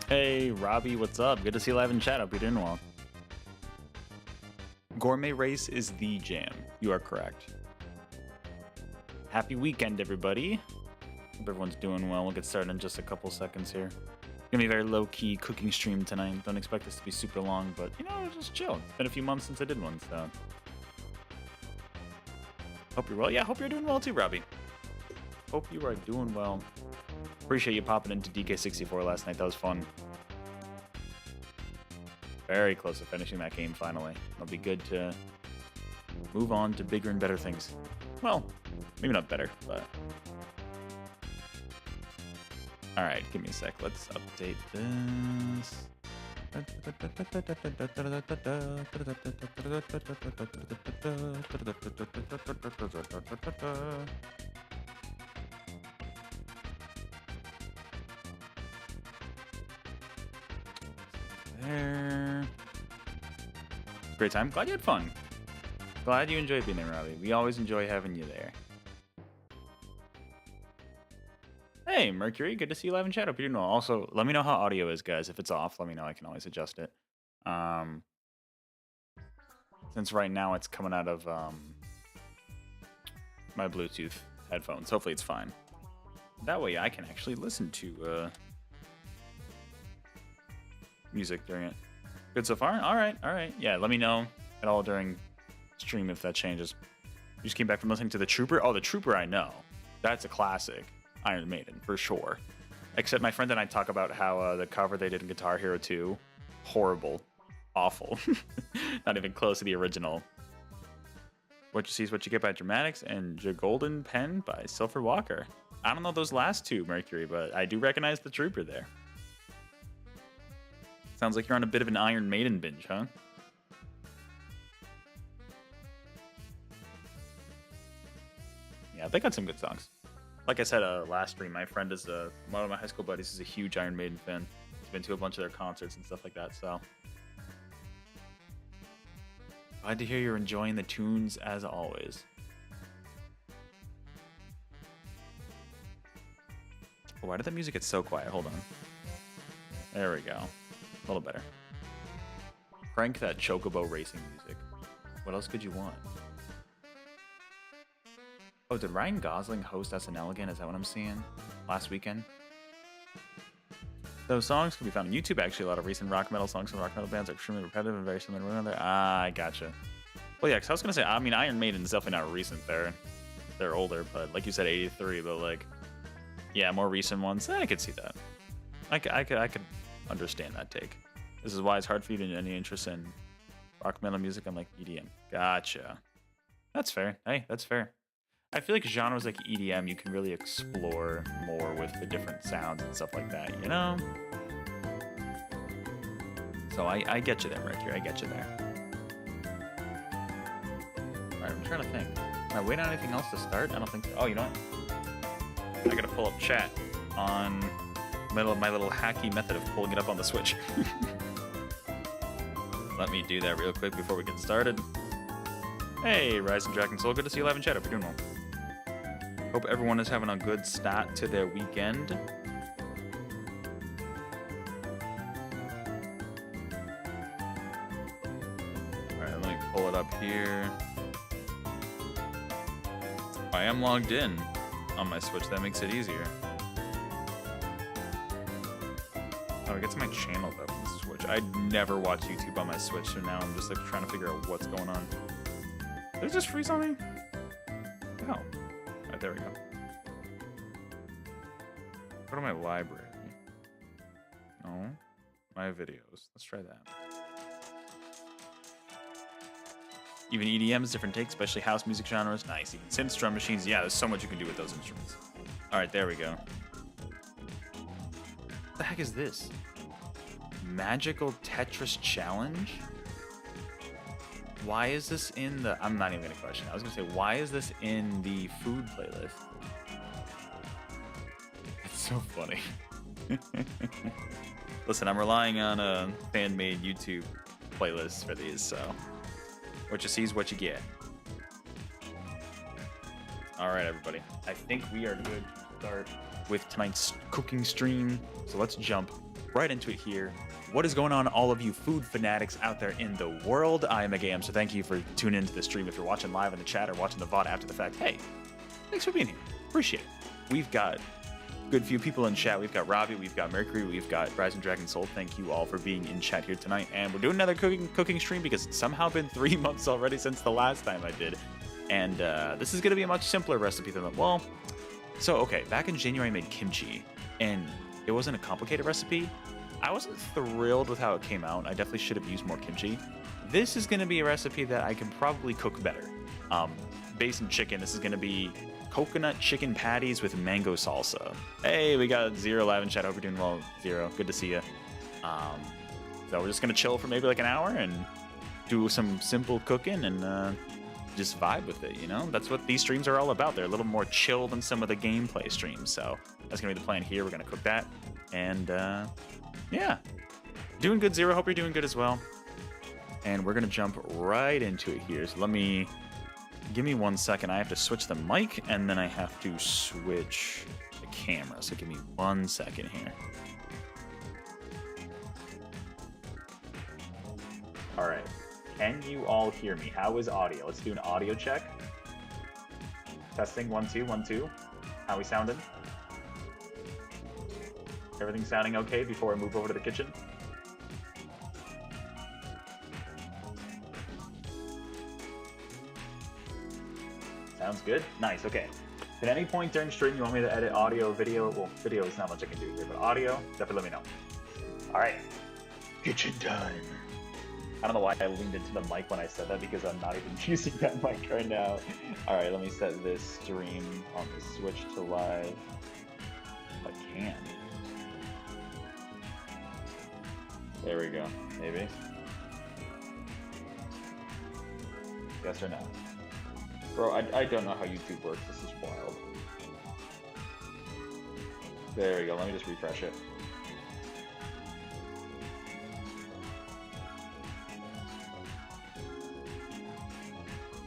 Hey, Robbie, what's up? Good to see you live in chat. Hope you're doing well. Gourmet race is the jam. You are correct. Happy weekend, everybody. Hope everyone's doing well. We'll get started in just a couple seconds here. It's gonna be a very low-key cooking stream tonight. Don't expect this to be super long, but you know, just chill. It's been a few months since I did one, so. Hope you're well. Yeah, hope you're doing well too, Robbie. Hope you are doing well. Appreciate you popping into DK64 last night. That was fun. Very close to finishing that game finally. It'll be good to move on to bigger and better things. Well, maybe not better, but... Alright, give me a sec. Let's update this. There. Great time. Glad you had fun. Glad you enjoyed being there, Robbie. We always enjoy having you there. Hey, Mercury. Good to see you live in chat. Hope you're doing well. Also, let me know how audio is, guys. If it's off, let me know. I can always adjust it. Since right now it's coming out of my Bluetooth headphones. Hopefully it's fine. That way I can actually listen to music during it. Good so far? Alright, alright. Yeah, let me know at all during stream if that changes. You just came back from listening to The Trooper? Oh, The Trooper I know. That's a classic. Iron Maiden, for sure. Except my friend and I talk about how the cover they did in Guitar Hero 2, horrible. Awful. Not even close to the original. What You See Is What You Get by Dramatics and Your Golden Pen by Silver Walker. I don't know those last two, Mercury, but I do recognize The Trooper there. Sounds like you're on a bit of an Iron Maiden binge, huh? Yeah, they got some good songs. Like I said last stream, my friend is one of my high school buddies is a huge Iron Maiden fan. He's been to a bunch of their concerts and stuff like that, so. Glad to hear you're enjoying the tunes as always. Oh, why did the music get so quiet? Hold on. There we go. A little better. Crank that Chocobo racing music. What else could you want? Oh, did Ryan Gosling host SNL again? Is that what I'm seeing? Last weekend? Those songs can be found on YouTube. Actually, a lot of recent rock metal songs from rock metal bands are extremely repetitive and very similar to one another. Ah, I gotcha. Well, yeah, because I was going to say, I mean, Iron Maiden is definitely not recent. They're older, but like you said, 83, but like, yeah, more recent ones. I could see that. I could understand that take. This is why it's hard for you to get any interest in rock metal music and like EDM. Gotcha. That's fair. Hey, that's fair. I feel like genres like EDM, you can really explore more with the different sounds and stuff like that, you know? So I get you there, Mercury. I get you there. Alright, I'm trying to think. Am I waiting on anything else to start? I don't think so. Oh, you know what? I gotta pull up chat on my little hacky method of pulling it up on the Switch. Let me do that real quick before we get started. Hey, Rise and Dragon Soul. Good to see you live in chat. Hope you're doing well. Hope everyone is having a good start to their weekend. Alright, let me pull it up here. I am logged in on my Switch. That makes it easier. Oh, it gets my channel up on the Switch. I never watch YouTube on my Switch, so now I'm just like trying to figure out what's going on. Did it just freeze on me? Oh. Alright, there we go. Go to my library. No. My videos. Let's try that. Even EDMs, different takes, especially house music genres. Nice. Even synths, drum machines. Yeah, there's so much you can do with those instruments. Alright, there we go. What the heck is this? Magical Tetris Challenge? Why is this in the... I'm not even going to question. I was going to say, why is this in the food playlist? It's so funny. Listen, I'm relying on fan-made YouTube playlists for these, so... What you see is what you get. Alright, everybody. I think we are good to start with tonight's cooking stream. So let's jump right into it here. What is going on, all of you food fanatics out there in the world? I am MegaAmpster. Thank you for tuning into the stream. If you're watching live in the chat or watching the VOD after the fact, hey, thanks for being here. Appreciate it. We've got a good few people in chat. We've got Robbie, we've got Mercury, we've got Rising Dragon Soul. Thank you all for being in chat here tonight. And we're doing another cooking stream because it's somehow been 3 months already since the last time I did. And this is going to be a much simpler recipe than that. Well, so, okay, back in January I made kimchi, and it wasn't a complicated recipe. I wasn't thrilled with how it came out. I definitely should have used more kimchi. This is going to be a recipe that I can probably cook better. Based on chicken, this is going to be coconut chicken patties with mango salsa. Hey, we got Zero live in chat. Hope you're doing well, Zero. Good to see you. So we're just going to chill for maybe like an hour and do some simple cooking and just vibe with it, you know? That's what these streams are all about. They're a little more chill than some of the gameplay streams. So that's going to be the plan here. We're going to cook that. And yeah, doing good, Zero. Hope you're doing good as well. And we're gonna jump right into it here. So give me 1 second. I have to switch the mic and then I have to switch the camera. So give me 1 second here. All right, can you all hear me? How is audio? Let's do an audio check. Testing, 1 2 1 2. How we sounding? Everything sounding okay before I move over to the kitchen? Sounds good. Nice, okay. At any point during stream you want me to edit audio, video? Well, video is not much I can do here, but audio, definitely let me know. All right, kitchen time. I don't know why I leaned into the mic when I said that because I'm not even using that mic right now. All right, let me set this stream on the switch to live if I can. There we go, maybe. Yes or no? Bro, I don't know how YouTube works, this is wild. There we go, let me just refresh it.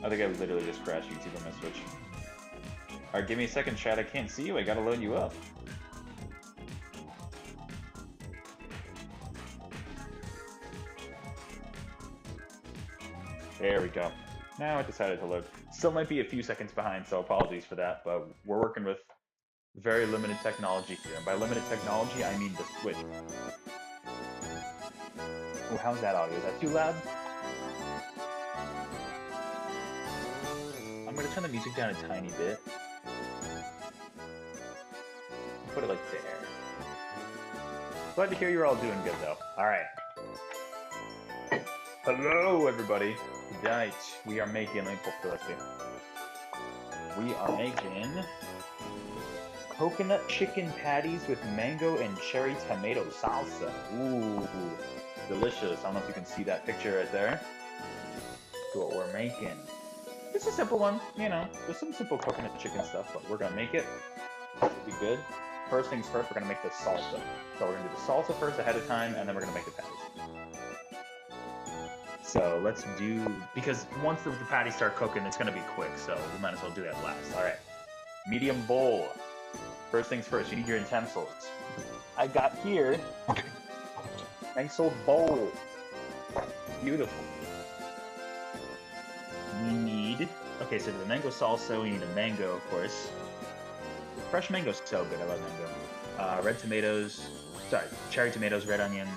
I think I literally just crashed YouTube on my Switch. Alright, give me a second, chat, I can't see you, I gotta load you up. There we go. Now it decided to load. Still might be a few seconds behind, so apologies for that, but we're working with very limited technology here. And by limited technology, I mean the Switch. Oh, how's that audio? Is that too loud? I'm gonna turn the music down a tiny bit. Put it like there. Glad to hear you're all doing good though. Alright. Hello everybody. Tonight, we are making, let me pull the recipe. We are making coconut chicken patties with mango and cherry tomato salsa. Ooh, delicious. I don't know if you can see that picture right there. That's what we're making. It's a simple one, you know. There's some simple coconut chicken stuff, but we're gonna make it. It'll be good. First things first, we're gonna make the salsa. So we're gonna do the salsa first ahead of time, and then we're gonna make the patties. So let's do, because once the patties start cooking, it's gonna be quick, so we might as well do that last. All right, medium bowl. First things first, you need your utensils. I got here, nice old bowl. Beautiful. We need, okay, so the mango salsa, we need a mango, of course. Fresh mango's so good, I love mango. Red tomatoes, sorry, cherry tomatoes, red onion.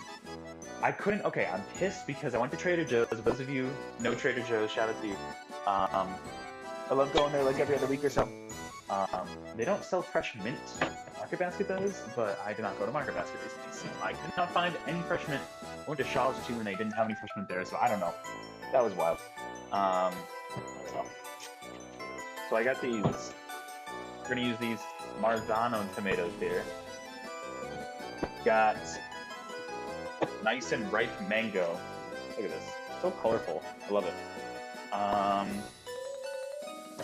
I couldn't, okay, I'm pissed because I went to Trader Joe's. Those of you know Trader Joe's, shout out to you. I love going there like every other week or so. They don't sell fresh mint. Market Basket does, but I did not go to Market Basket recently, so I could not find any fresh mint. I went to Shaw's too and they didn't have any fresh mint there, so I don't know. That was wild. So I got these. We're gonna use these Marzano tomatoes here. Got nice and ripe mango. Look at this. So colorful. I love it. I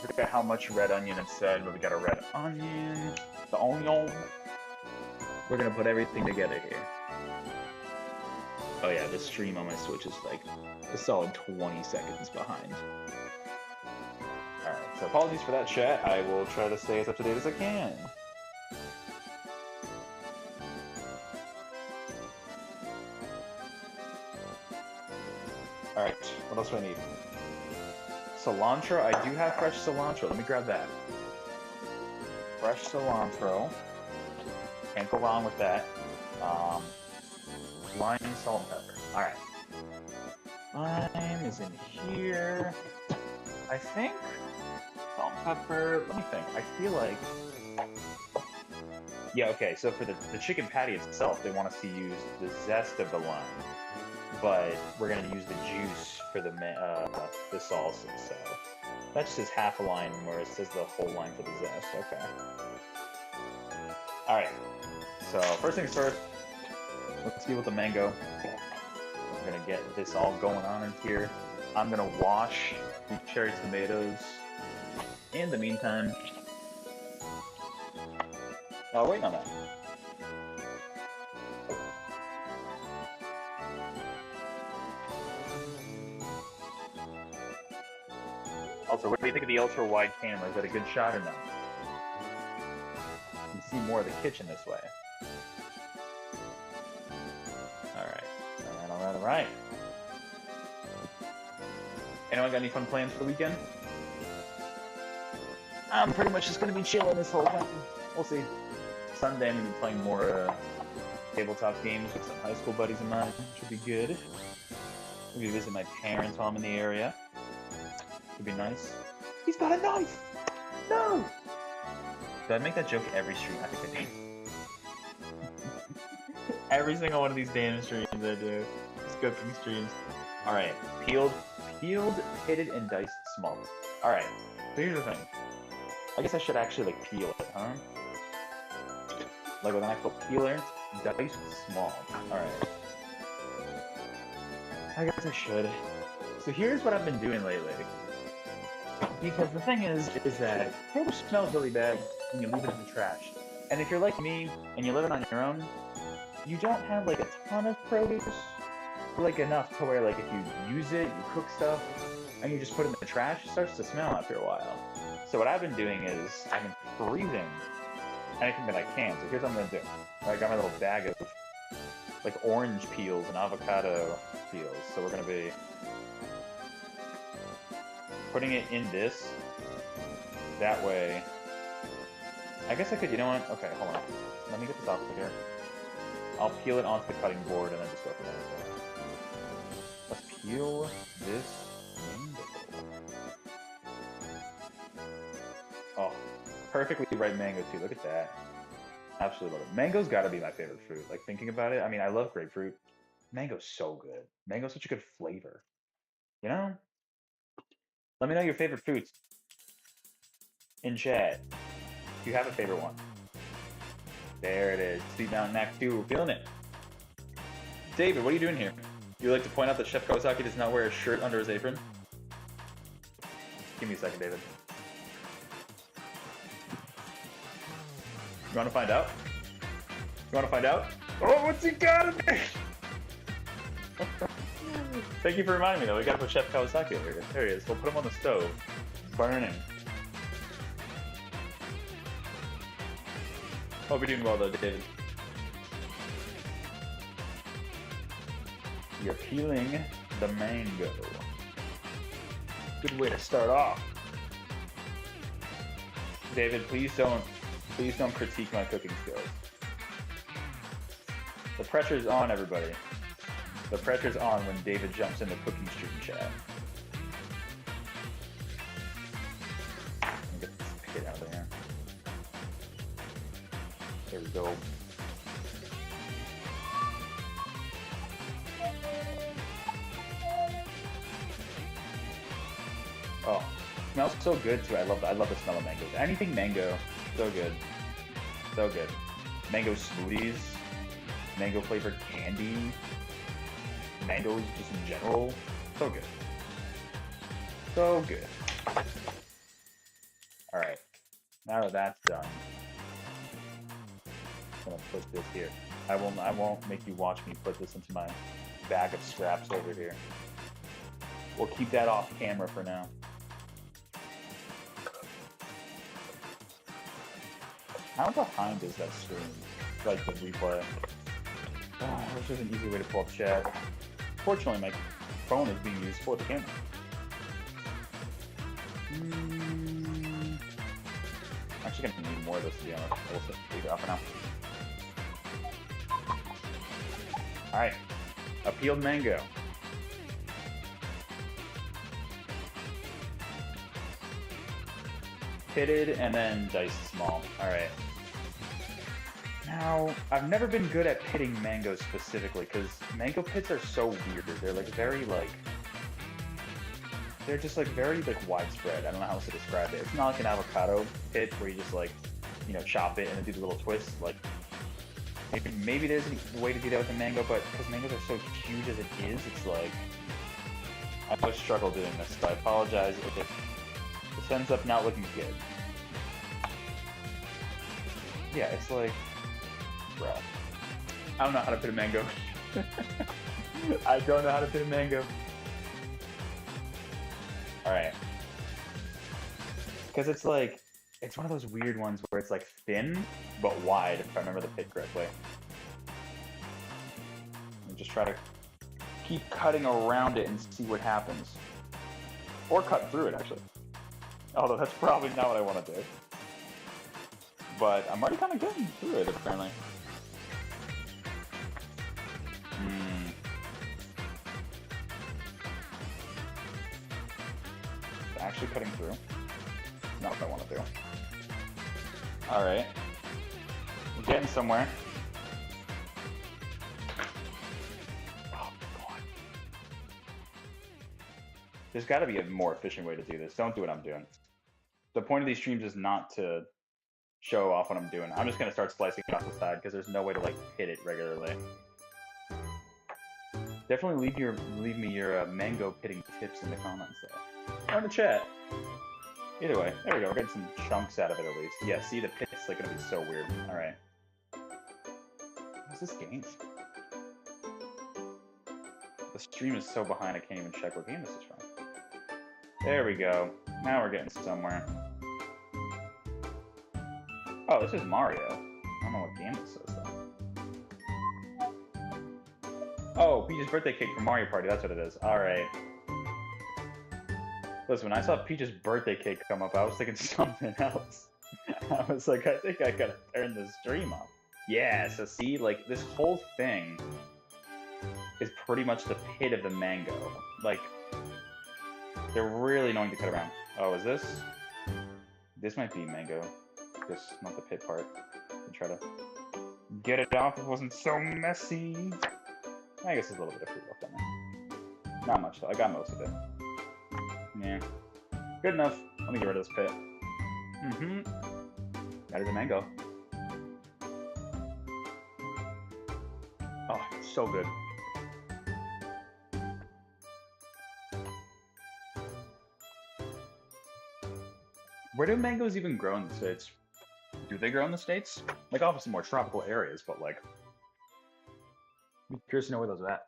forget how much red onion it said, but we got a red onion. The onion. We're gonna put everything together here. Oh yeah, the stream on my Switch is like a solid 20 seconds behind. Alright, so apologies for that, chat. I will try to stay as up to date as I can. Alright, what else do I need? Cilantro, I do have fresh cilantro. Let me grab that. Fresh cilantro. Can't go wrong with that. Lime, salt, and pepper. Alright. Lime is in here. I think salt and pepper. Let me think. I feel like. Yeah, okay, so for the chicken patty itself, they want us to use the zest of the lime. But we're going to use the juice for the salsa, so. That just says half a line, where it says the whole line for the zest. Okay. Alright. So, first things first. Let's deal with the mango. We're going to get this all going on in here. I'm going to wash the cherry tomatoes. In the meantime, waiting on that. Also, what do you think of the ultra-wide camera? Is that a good shot or not? You can see more of the kitchen this way. Alright. Anyone got any fun plans for the weekend? I'm pretty much just going to be chilling this whole time. We'll see. Sunday, I'm going to be playing more tabletop games with some high school buddies of mine, which will be good. Maybe visit my parents while I'm in the area. Would be nice. He's got a knife! No! Do I make that joke every stream? I think I do. Every single one of these damn streams I do. These cooking streams. Alright. Peeled, pitted, and diced small. Alright. So here's the thing. I guess I should actually, like, peel it, huh? Like with an actual peeler, diced small. Alright. I guess I should. So here's what I've been doing lately. Because the thing is that produce smells really bad when you leave it in the trash. And if you're like me, and you're living on your own, you don't have, like, a ton of produce. Like, enough to where, like, if you use it, you cook stuff, and you just put it in the trash, it starts to smell after a while. So what I've been doing is, I've been freezing anything that I can. So here's what I'm going to do. I got my little bag of, like, orange peels and avocado peels. So we're going to be putting it in this. That way. I guess I could, you know what? Okay, hold on. Let me get this off of here. I'll peel it onto the cutting board and then just go from there. Let's peel this mango. Oh, perfectly ripe mango too. Look at that. Absolutely love it. Mango's gotta be my favorite fruit. Like, thinking about it, I mean, I love grapefruit. Mango's so good. Mango's such a good flavor. You know? Let me know your favorite fruits in chat. If you have a favorite one. There it is. Sweet Mountain Act 2. We're feeling it. David, what are you doing here? You like to point out that Chef Kawasaki does not wear a shirt under his apron? Give me a second, David. You want to find out? You want to find out? Oh, what's he got in there? Thank you for reminding me, though. We got to put Chef Kawasaki over here. There he is. We'll put him on the stove. Burning. Hope you're doing well, though, David. You're peeling the mango. Good way to start off. David, please don't critique my cooking skills. The pressure's on, everybody. The pressure's on when David jumps in the cooking stream chat. Let me get this pit out of there. There we go. Oh, smells so good too. I love the smell of mangoes. Anything mango, so good, so good. Mango smoothies, mango flavored candy, mangoes just in general, so good, so good. All right, now that that's done, I'm gonna put this here. I won't make you watch me put this into my bag of scraps over here. We'll keep that off camera for now. How behind is that stream? Like the replay. Oh, I wish there's an easy way to pull up chat. Fortunately, my phone is being used for the camera. Actually gonna need more of this to be honest. We'll leave it off for now. Alright. A peeled mango. Pitted and then diced small. Alright. Now, I've never been good at pitting mangoes specifically, because mango pits are so weird. They're like very like... They're just like very like widespread. I don't know how else to describe it. It's not like an avocado pit where you just like, you know, chop it and then do the little twist. Like, maybe there's a way to do that with a mango, but because mangoes are so huge as it is, it's like... I always struggle doing this, so I apologize if this ends up not looking good. Yeah, it's like... Bro. I don't know how to pit a mango. I don't know how to pit a mango. Alright. Because it's like, it's one of those weird ones where it's like thin, but wide, if I remember the pit correctly. And just try to keep cutting around it and see what happens. Or cut through it, actually. Although that's probably not what I want to do. But I'm already kind of getting through it, apparently. Actually cutting through. Not what I want to do. Alright. We're getting somewhere. Oh, God. There's got to be a more efficient way to do this. Don't do what I'm doing. The point of these streams is not to show off what I'm doing. I'm just going to start slicing it off the side because there's no way to like hit it regularly. Definitely leave me your mango pitting tips in the comments though. Or in the chat. Either way, there we go. We're getting some chunks out of it at least. Yeah, see, the pit's like gonna be so weird. Alright. What's this game? The stream is so behind I can't even check what game this is from. There we go. Now we're getting somewhere. Oh, this is Mario. I don't know what game this is though. Oh, Peach's birthday cake from Mario Party. That's what it is. Alright. Listen, when I saw Peach's birthday cake come up, I was thinking something else. I was like, I think I gotta turn the stream off. Yeah, so see, like, this whole thing is pretty much the pit of the mango. Like, they're really annoying to cut around. Oh, is this? This might be mango. Just not the pit part. And try to get it off if it wasn't so messy. I guess there's a little bit of fruit left on there. Not much, though. I got most of it. Yeah. Good enough. Let me get rid of this pit. That is a mango. Oh, so good. Where do mangoes even grow in the States? Do they grow in the States? Like, obviously more tropical areas, but like... I'm curious to know where those are at.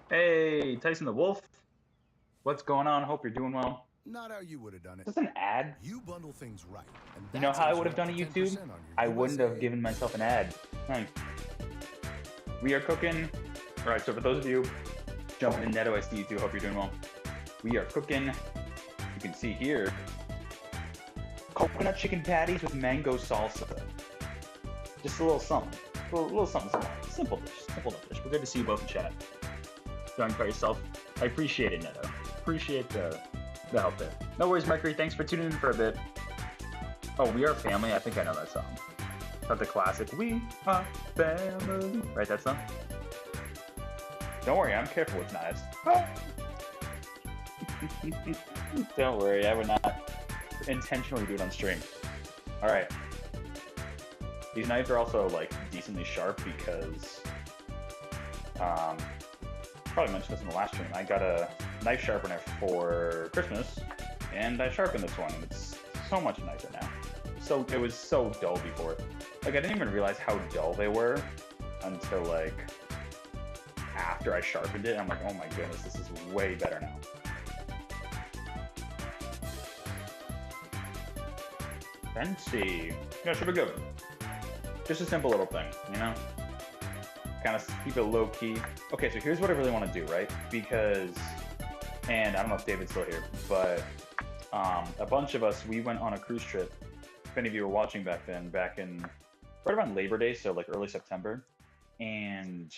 Hey, Tyson the Wolf. What's going on? Hope you're doing well. Not how you would have done it. Is this an ad? You bundle things right. And you know how I would have done it, YouTube? I wouldn't have given myself an ad. Thanks. We are cooking. Alright, so for those of you jumping in Neto, I see you too. Hope you're doing well. We are cooking. You can see here. Coconut chicken patties with mango salsa. Just a little something. A little something. Simple dish. Simple dish. We're good to see you both in chat. Don't cut yourself. I appreciate it, Neto. Appreciate the help there. No worries, Mercury. Thanks for tuning in for a bit. Oh, We Are Family. I think I know that song. That's the classic. We are family. Right, that song? Don't worry, I'm careful with knives. Don't worry, I would not intentionally do it on stream. Alright. These knives are also, like, decently sharp because... probably mentioned this in the last stream. I got a knife sharpener for Christmas, and I sharpened this one. It's so much nicer now. So it was so dull before. Like, I didn't even realize how dull they were until, like, after I sharpened it. I'm like, oh my goodness, this is way better now. Fancy. Yeah, should be good. Just a simple little thing, you know? kind of keep it low key. Okay, so here's what I really want to do, right? Because, and I don't know if David's still here, but a bunch of us, we went on a cruise trip. If any of you were watching back then, back in right around Labor Day, so like early September, and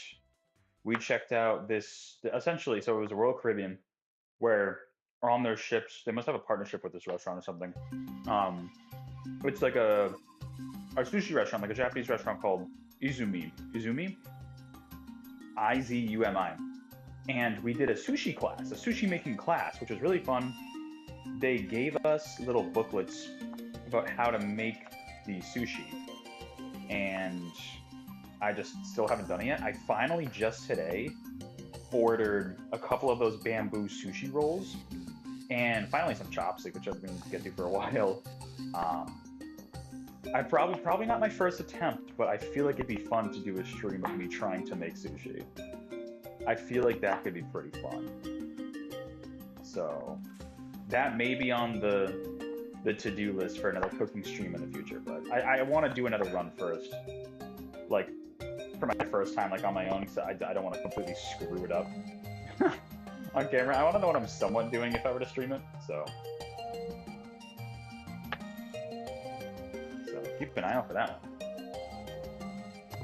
we checked out this essentially. So it was a Royal Caribbean, where on their ships, they must have a partnership with this restaurant or something. It's like a sushi restaurant, like a Japanese restaurant called Izumi, Izumi, and we did a sushi class, a sushi making class, which was really fun. They gave us little booklets about how to make the sushi, and I just still haven't done it yet. I finally just today ordered a couple of those bamboo sushi rolls, and finally some chopstick, which I've been meaning to get to for a while. I probably not my first attempt, but I feel like it'd be fun to do a stream of me trying to make sushi. I feel like that could be pretty fun. So that may be on the to-do list for another cooking stream in the future, but I want to do another run first, like for my first time, like on my own, so I don't want to completely screw it up on camera. I want to know what I'm somewhat doing if I were to stream it, so keep an eye out for that one.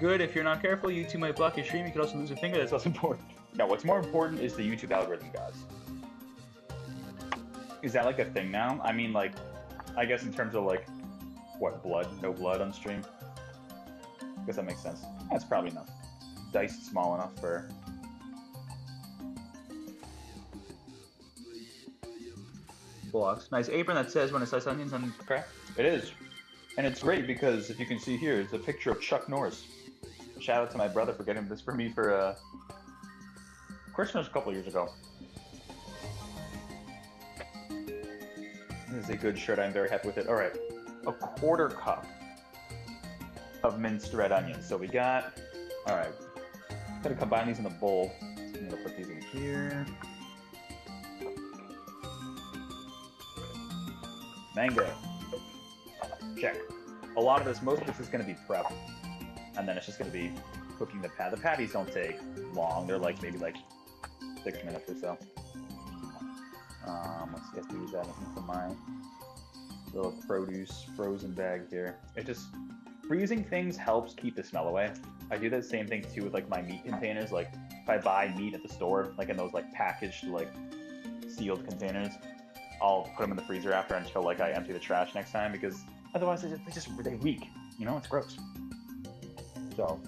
Good, if you're not careful, YouTube might block your stream. You could also lose a finger. That's less important. No, what's more important is the YouTube algorithm, guys. Is that like a thing now? I mean, like, I guess in terms of like, what, blood? No blood on stream? I guess that makes sense. That's probably enough. Diced small enough for... blocks. Nice apron that says when it says onions and crap. It is. And it's great because, if you can see here, it's a picture of Chuck Norris. Shout out to my brother for getting this for me for Christmas a couple years ago. This is a good shirt. I'm very happy with it. All right, a 1/4 cup of minced red onions. So we got, all right, gotta combine these in the bowl. I'm gonna put these in here. Mango. Check. A lot of this, most of this is going to be prep, and then it's just going to be cooking the patty. The patties don't take long; they're like maybe like 6 minutes or so. Let's get to use that into my little produce frozen bag here. It just freezing things helps keep the smell away. I do the same thing too with like my meat containers. Like if I buy meat at the store, like in those like packaged like sealed containers, I'll put them in the freezer after until like I empty the trash next time, because otherwise they leak, you know, it's gross. So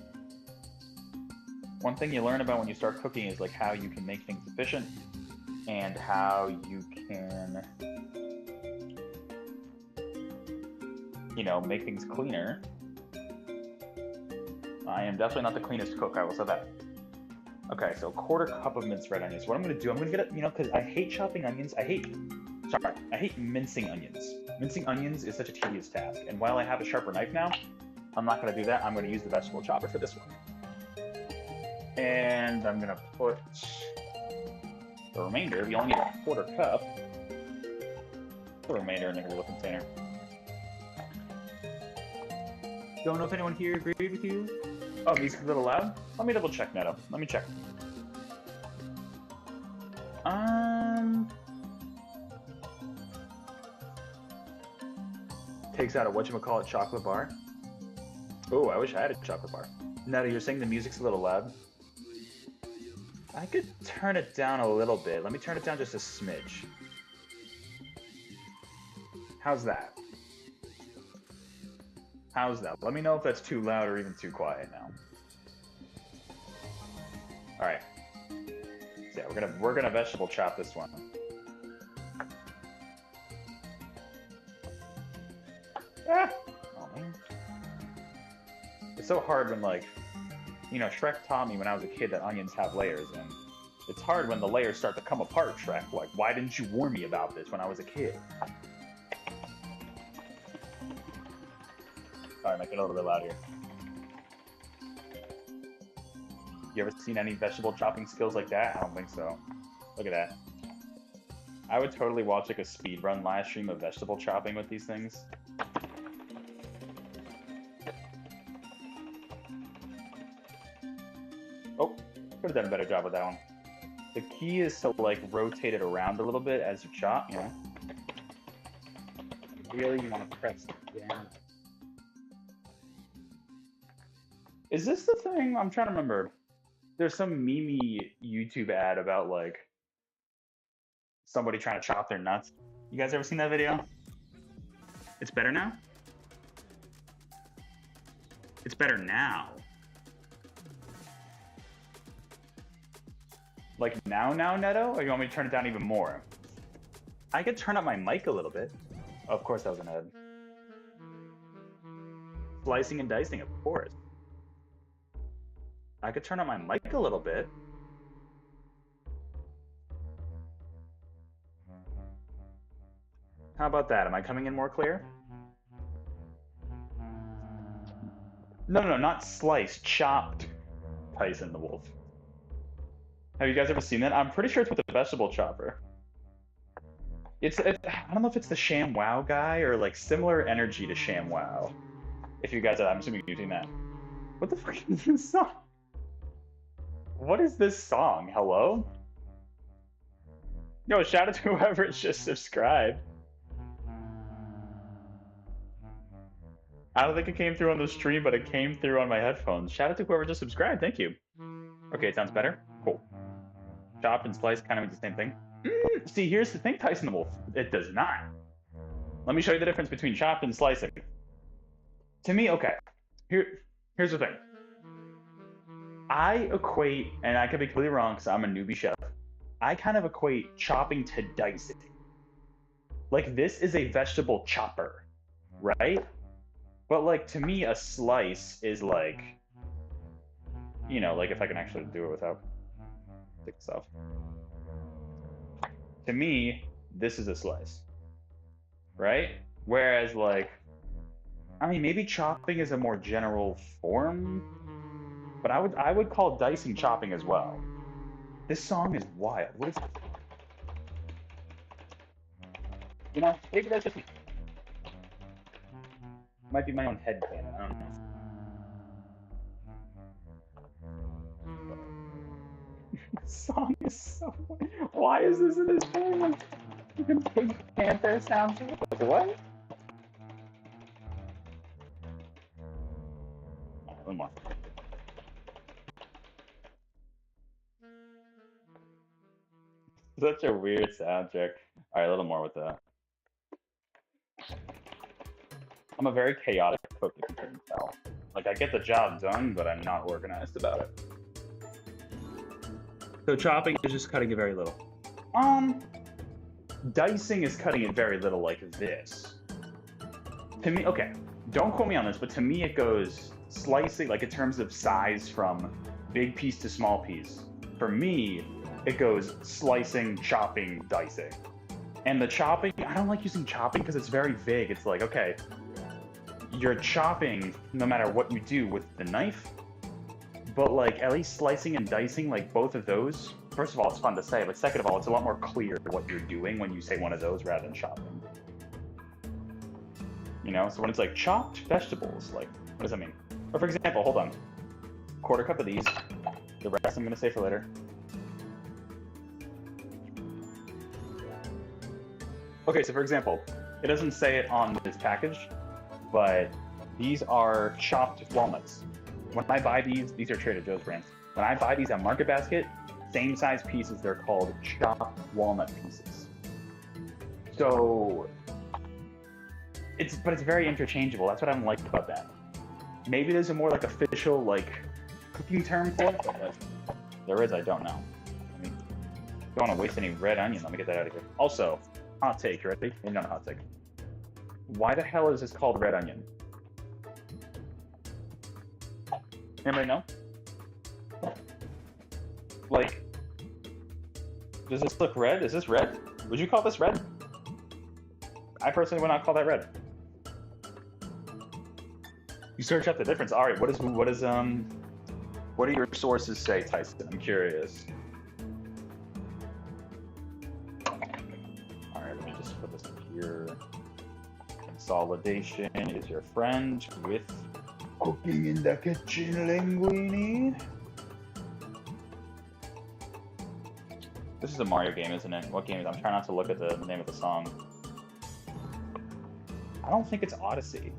one thing you learn about when you start cooking is like how you can make things efficient and how you can, you know, make things cleaner. I am definitely not the cleanest cook, I will say that. Okay, so 1/4 cup of minced red onions. What I'm gonna do, I'm gonna get it, you know, because I hate chopping onions. I hate mincing onions. Mincing onions is such a tedious task, and while I have a sharper knife now, I'm not going to do that. I'm going to use the vegetable chopper for this one. And I'm going to put the remainder, we only need a 1/4 cup, the remainder in a little container. Don't know if anyone here agreed with you. Oh, music's a little loud? Let me double check, Neto. Let me check. Takes out a whatchamacallit chocolate bar. Oh, I wish I had a chocolate bar. Netta, you're saying the music's a little loud? I could turn it down a little bit. Let me turn it down just a smidge. How's that? How's that? Let me know if that's too loud or even too quiet now. All right. So yeah, we're gonna vegetable chop this one. Ah! Oh man. It's so hard when, like, you know, Shrek taught me when I was a kid that onions have layers, and it's hard when the layers start to come apart, Shrek. Like, why didn't you warn me about this when I was a kid? Sorry, make it a little bit loud here. You ever seen any vegetable chopping skills like that? I don't think so. Look at that. I would totally watch like a speedrun live stream of vegetable chopping with these things. Could have done a better job with that one. The key is to like rotate it around a little bit as you chop, you know. Really, you want to press it down. Is this the thing? I'm trying to remember. There's some memey YouTube ad about like somebody trying to chop their nuts. You guys ever seen that video? It's better now? It's better now. Like now, Neto? Or you want me to turn it down even more? I could turn up my mic a little bit. Of course that was an ad. Slicing and dicing, of course. I could turn up my mic a little bit. How about that? Am I coming in more clear? No, not sliced, chopped Tyson the Wolf. Have you guys ever seen that? I'm pretty sure it's with a vegetable chopper. I don't know if it's the ShamWow guy or like similar energy to ShamWow. If you guys are, I'm assuming you've seen that. What the fuck is this song? What is this song? Hello? Yo, shout out to whoever's just subscribed. I don't think it came through on the stream, but it came through on my headphones. Shout out to whoever just subscribed. Thank you. Okay, it sounds better. Cool. Chop and slice kind of means the same thing. See, here's the thing, Tyson the Wolf. It does not. Let me show you the difference between chop and slicing. To me, okay. Here's the thing. I equate, and I could be completely wrong because I'm a newbie chef. I kind of equate chopping to dicing. Like this is a vegetable chopper, right? But like to me, a slice is like, you know, like if I can actually do it without take this off. To me, this is a slice, right? Whereas like, I mean, maybe chopping is a more general form, but I would call dicing chopping as well. This song is wild. What is it? You know, maybe that's just me. Might be my own headcanon, I don't know. This song is so... Why is this in this thing? Pink Panther sounds like what? Alright, one more. Such a weird soundtrack. Alright, a little more with that. I'm a very chaotic cook, if you couldn't tell. Like, I get the job done, but I'm not organized about it. So chopping is just cutting it very little. Dicing is cutting it very little like this. To me, okay, don't quote me on this, but to me it goes slicing, like in terms of size from big piece to small piece. For me, it goes slicing, chopping, dicing. And the chopping, I don't like using chopping because it's very vague. It's like, okay, you're chopping no matter what you do with the knife, but like at least slicing and dicing, like both of those, first of all, it's fun to say, but second of all, it's a lot more clear what you're doing when you say one of those rather than chopping. You know, so when it's like chopped vegetables, like, what does that mean? Or for example, hold on, quarter cup of these, the rest I'm gonna say for later. Okay, so for example, it doesn't say it on this package, but these are chopped walnuts. When I buy these are Trader Joe's brands. When I buy these at Market Basket, same size pieces, they're called chopped walnut pieces. So, it's very interchangeable. That's what I like about that. Maybe there's a more like official like cooking term for it, but there is, I don't know. I mean, don't want to waste any red onion. Let me get that out of here. Also, hot take, you ready? Maybe not a hot take. Why the hell is this called red onion? Anybody know? Like, does this look red? Is this red? Would you call this red? I personally would not call that red. You search up the difference. All right, what do your sources say, Tyson? I'm curious. All right, let me just put this in here. Consolidation is your friend with... Cooking in the kitchen linguine. This is a Mario game, isn't it? What game is it? I'm trying not to look at the name of the song. I don't think it's Odyssey.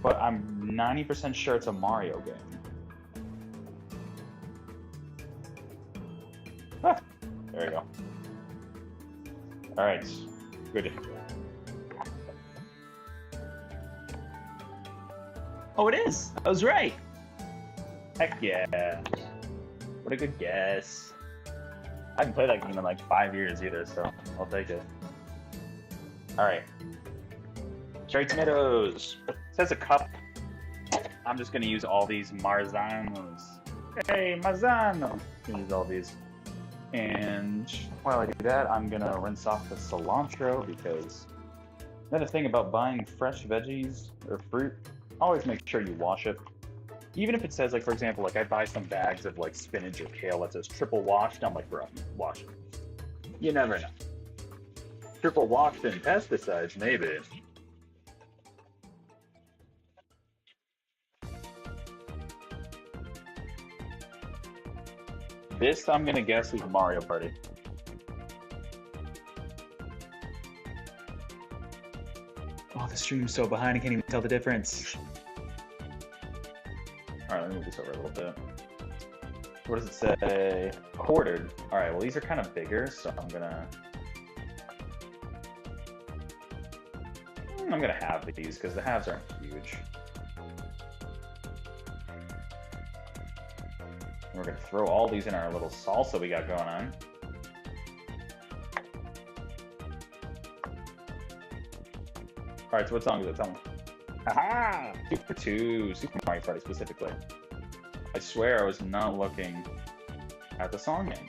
But I'm 90% sure it's a Mario game. Ah, there you go. Alright. Good. Oh, it is! I was right! Heck yeah. What a good guess. I haven't played that game in like 5 years either, so I'll take it. Alright. Cherry tomatoes. It says a cup. I'm just gonna use all these Marzanos. Hey, Marzano! Gonna use all these. And while I do that, I'm gonna rinse off the cilantro because another thing about buying fresh veggies or fruit, always make sure you wash it. Even if it says, like, for example, like I buy some bags of like spinach or kale that says triple washed, I'm like, bro, wash it. You never know. Triple washed in pesticides, maybe. This, I'm gonna guess, is Mario Party. Oh, the stream's so behind, I can't even tell the difference. Alright, let me move this over a little bit. What does it say? Quartered. Alright, well these are kind of bigger, so I'm gonna halve these, because the halves aren't huge. We're gonna throw all these in our little salsa we got going on. Alright, so what song is it? Tell me. Aha! Super 2, Super Mario Party specifically. I swear I was not looking at the song name.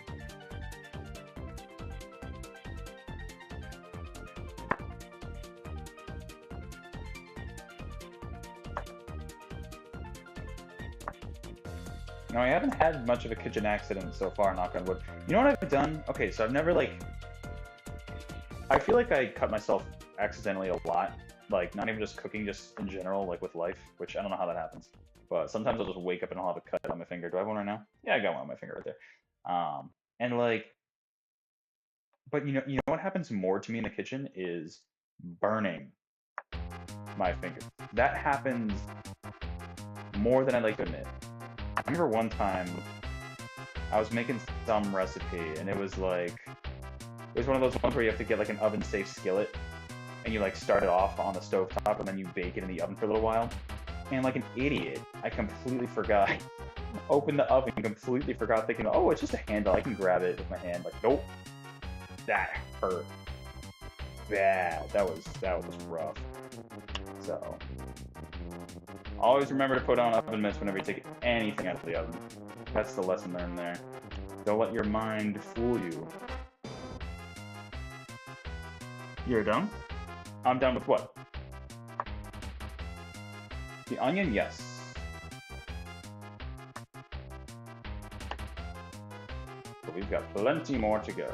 No, I haven't had much of a kitchen accident so far, knock on wood. You know what I've done? Okay, so I've never, like... I feel like I cut myself accidentally a lot. Like, not even just cooking, just in general, like with life, which I don't know how that happens. But sometimes I'll just wake up and I'll have a cut on my finger. Do I have one right now? Yeah, I got one on my finger right there. And like... But you know what happens more to me in the kitchen is burning my finger. That happens more than I'd like to admit. I remember one time I was making some recipe and it was one of those ones where you have to get like an oven safe skillet and you like start it off on the stovetop and then you bake it in the oven for a little while. And like an idiot, I completely forgot. Opened the oven, completely forgot, thinking, oh, it's just a handle, I can grab it with my hand. Like, nope. That hurt. Bad. That was rough. So always remember to put on oven mitts whenever you take anything out of the oven. That's the lesson learned there. Don't let your mind fool you. You're done? I'm done with what? The onion, yes. But we've got plenty more to go.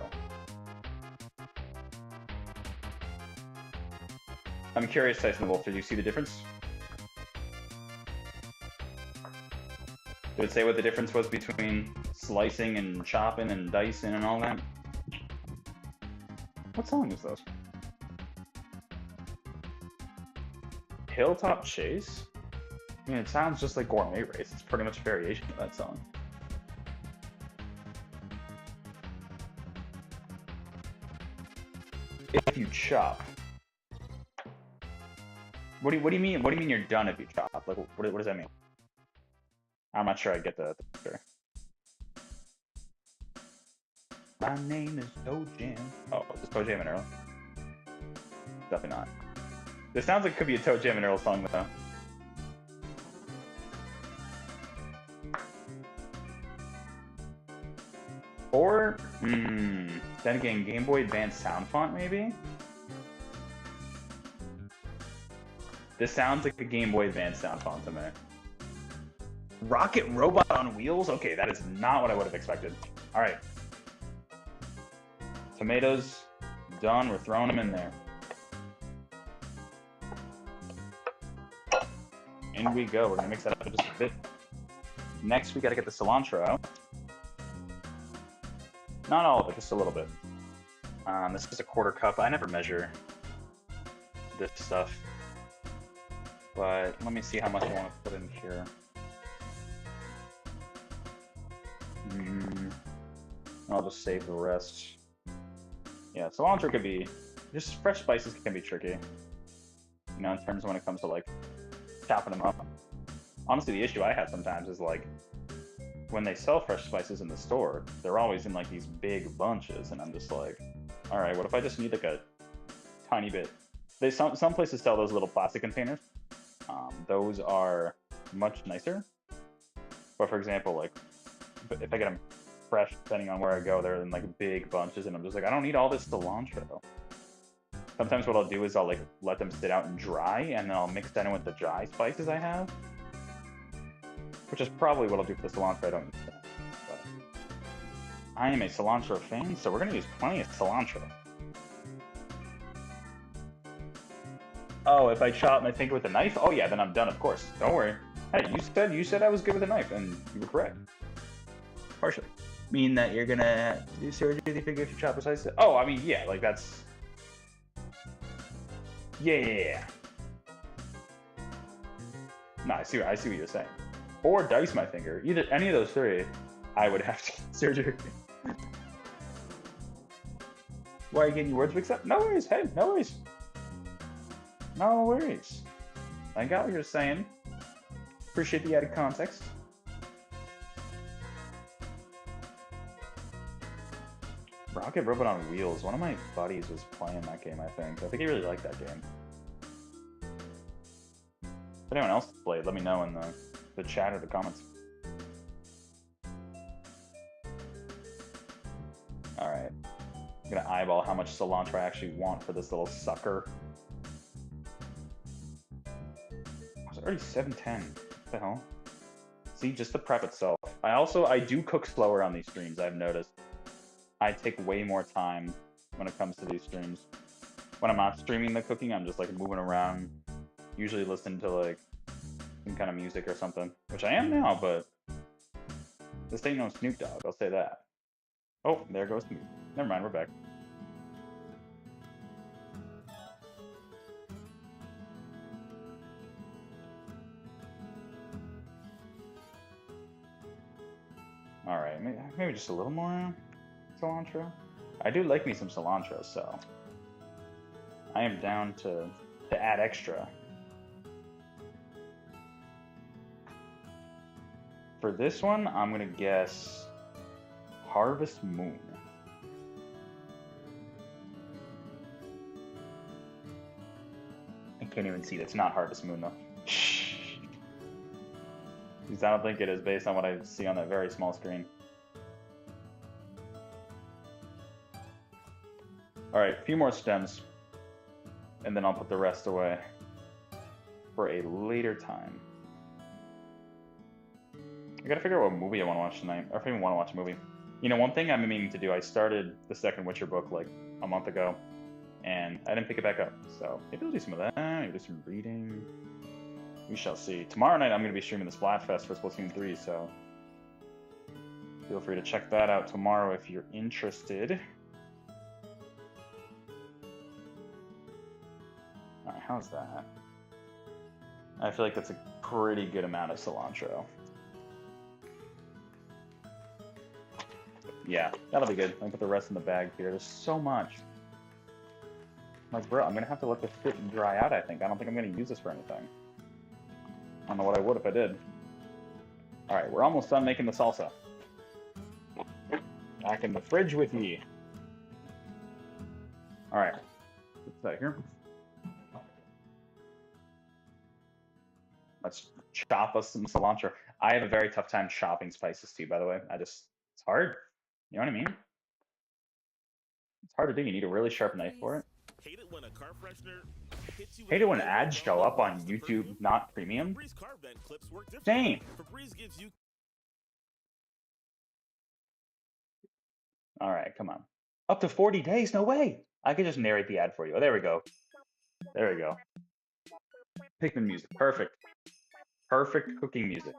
I'm curious, Tyson the Wolf, did you see the difference? Did it say what the difference was between slicing and chopping and dicing and all that? What song is this? Hilltop Chase? I mean, it sounds just like Gourmet Race. It's pretty much a variation of that song. If you chop. What do you mean? What do you mean you're done if you chop? Like, what does that mean? I'm not sure I get the picture. My name is Toe Jam. Oh, is this Toe Jam and Earl? Definitely not. This sounds like it could be a Toe Jam and Earl song though. Or, then again, Game Boy Advance sound font maybe? This sounds like a Game Boy Advance sound font to me. Rocket Robot on Wheels? Okay, that is not what I would have expected. Alright. Tomatoes, done. We're throwing them in there. In we go. We're going to mix that up just a bit. Next, we got to get the cilantro out. Not all of it, just a little bit. This is a quarter cup. I never measure this stuff. But let me see how much I want to put in here. I'll just save the rest. Yeah, cilantro could be, just fresh spices can be tricky. You know, in terms of when it comes to like chopping them up. Honestly, the issue I have sometimes is like, when they sell fresh spices in the store, they're always in like these big bunches, and I'm just like, all right, what if I just need like a tiny bit? Some places sell those little plastic containers. Those are much nicer. But for example, like if I get them fresh, depending on where I go, they're in like big bunches, and I'm just like, I don't need all this cilantro. Sometimes what I'll do is I'll like let them sit out and dry, and then I'll mix that in with the dry spices I have. Which is probably what I'll do for the cilantro. I don't use that. But I am a cilantro fan, so we're gonna use plenty of cilantro. Oh, if I chop my finger with a knife? Oh yeah, then I'm done, of course. Don't worry. Hey, you said I was good with a knife, and you were correct. Partially. Mean that you're gonna do surgery with your finger if you chop a slice? Oh, I mean, yeah, like that's... Yeah. No, I see what you're saying. Or dice my finger. Either any of those three, I would have to get surgery. Why are you getting your words mixed up? No worries. Hey, no worries. No worries. I got what you're saying. Appreciate the added context. Rocket Robot on Wheels. One of my buddies was playing that game, I think. I think he really liked that game. If anyone else played, let me know in the chat or the comments. Alright. I'm gonna eyeball how much cilantro I actually want for this little sucker. It's already 7:10. What the hell? See, just the prep itself. I do cook slower on these streams, I've noticed. I take way more time when it comes to these streams. When I'm not streaming the cooking, I'm just like moving around, usually listening to like some kind of music or something, which I am now, but this ain't no Snoop Dogg, I'll say that. Oh, there goes Snoop. Never mind, we're back. Alright, maybe just a little more cilantro. I do like me some cilantro, so I am down to add extra. For this one, I'm gonna guess Harvest Moon. I can't even see it. It's not Harvest Moon though. Because I don't think it is based on what I see on that very small screen. Alright, a few more stems. And then I'll put the rest away for a later time. I gotta figure out what movie I want to watch tonight, or if I even want to watch a movie. You know, one thing I'm meaning to do, I started the second Witcher book like a month ago, and I didn't pick it back up. So maybe I'll do some of that, maybe do some reading. We shall see. Tomorrow night I'm going to be streaming the Splatfest for Splatoon 3, so feel free to check that out tomorrow if you're interested. Alright, how's that? I feel like that's a pretty good amount of cilantro. Yeah, that'll be good. I'll put the rest in the bag here. There's so much. I'm like, bro, I'm going to have to let this sit and dry out, I think. I don't think I'm going to use this for anything. I don't know what I would if I did. Alright, we're almost done making the salsa. Back in the fridge with ye. Alright. Put that here. Let's chop us some cilantro. I have a very tough time chopping spices too, by the way. It's hard. You know what I mean? It's hard to do. You need a really sharp knife for it. Hate it when a car freshener hits you. Hate it when ads show up on YouTube, not premium. Same. All right, come on. Up to 40 days? No way. I could just narrate the ad for you. Oh, there we go. There we go. Pikmin music. Perfect. Perfect cooking music.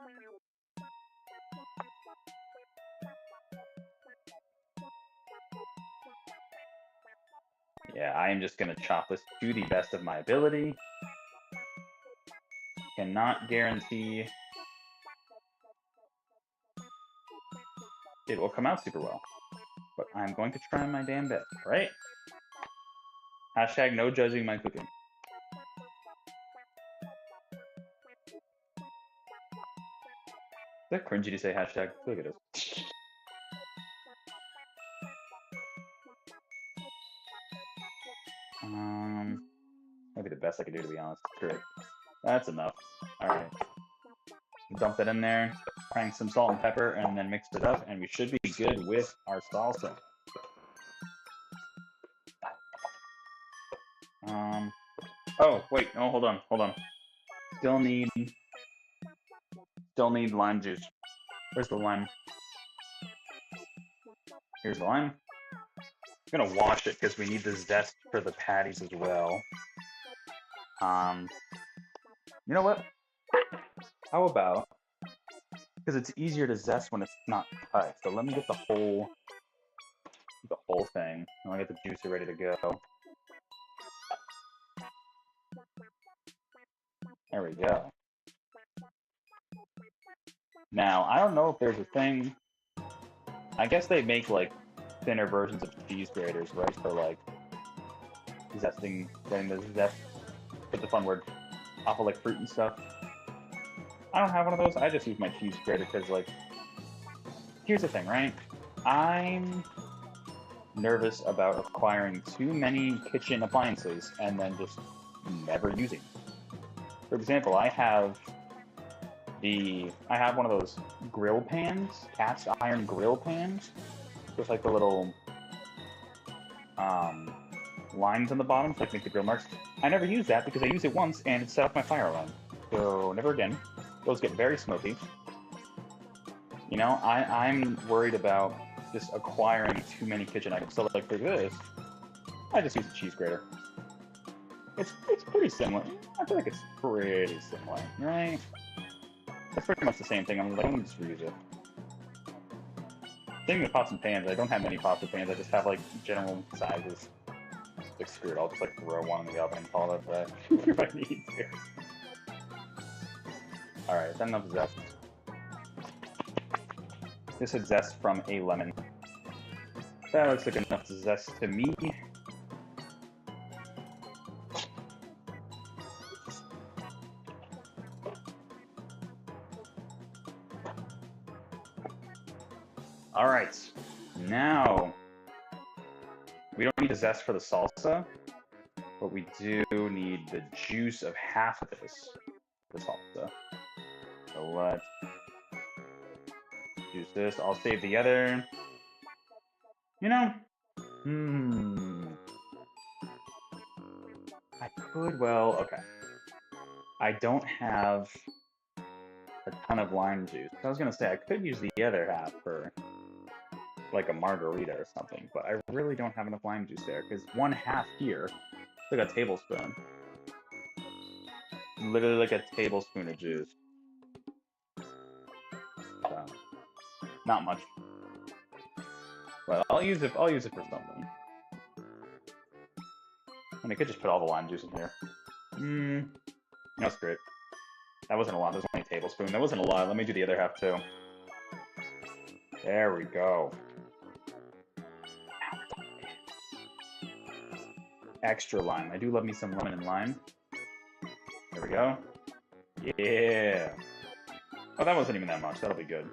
Yeah, I am just gonna chop this to the best of my ability. Cannot guarantee it will come out super well, but I'm going to try my damn best, right? Hashtag no judging my cooking. Is that cringy to say hashtag? I feel like it is. Maybe the best I could do, to be honest. Great. That's enough. Alright. Dump that in there, crank some salt and pepper, and then mix it up, and we should be good with our salsa. Oh, wait, no, hold on. Still need lime juice. Where's the lime? Here's the lime. I'm gonna wash it because we need the zest for the patties as well. You know what? How about, because it's easier to zest when it's not cut. So let me get the whole thing. I want to get the juicer ready to go. There we go. Now, I don't know if there's a thing. I guess they make like thinner versions of cheese graters, right? For like zesting, getting the zest, put the fun word, off of like fruit and stuff. I don't have one of those. I just use my cheese grater because, like, here's the thing, right? I'm nervous about acquiring too many kitchen appliances and then just never using them. For example, I have one of those grill pans, cast iron grill pans, with like the little lines on the bottom to like make the grill marks. I never use that because I used it once and it set off my fire alarm. So never again. Those get very smoky. You know, I'm worried about just acquiring too many kitchen items. So like for this, I just use a cheese grater. It's pretty similar. I feel like it's pretty similar, right? It's pretty much the same thing. I'm like, I'm gonna just reuse it. Same with pots and pans. I don't have many pots and pans. I just have like general sizes. Like screw it, I'll just like throw one in the oven and call it that if I need to. Alright, that's enough zest. This is zest from a lemon. That looks like enough zest to me. Alright, now we don't need the zest for the salsa, but we do need the juice of half of this for the salsa. So let's juice this. I'll save the other. You know, I could, well, okay. I don't have a ton of lime juice. I was gonna say I could use the other half for like a margarita or something, but I really don't have enough lime juice there because one half here is like a tablespoon. Literally like a tablespoon of juice. So, not much. But I'll use it for something. And I could just put all the lime juice in here. That's great. That wasn't a lot. That was only a tablespoon. That wasn't a lot. Let me do the other half too. There we go. Extra lime. I do love me some lemon and lime. There we go. Yeah. Oh, that wasn't even that much. That'll be good.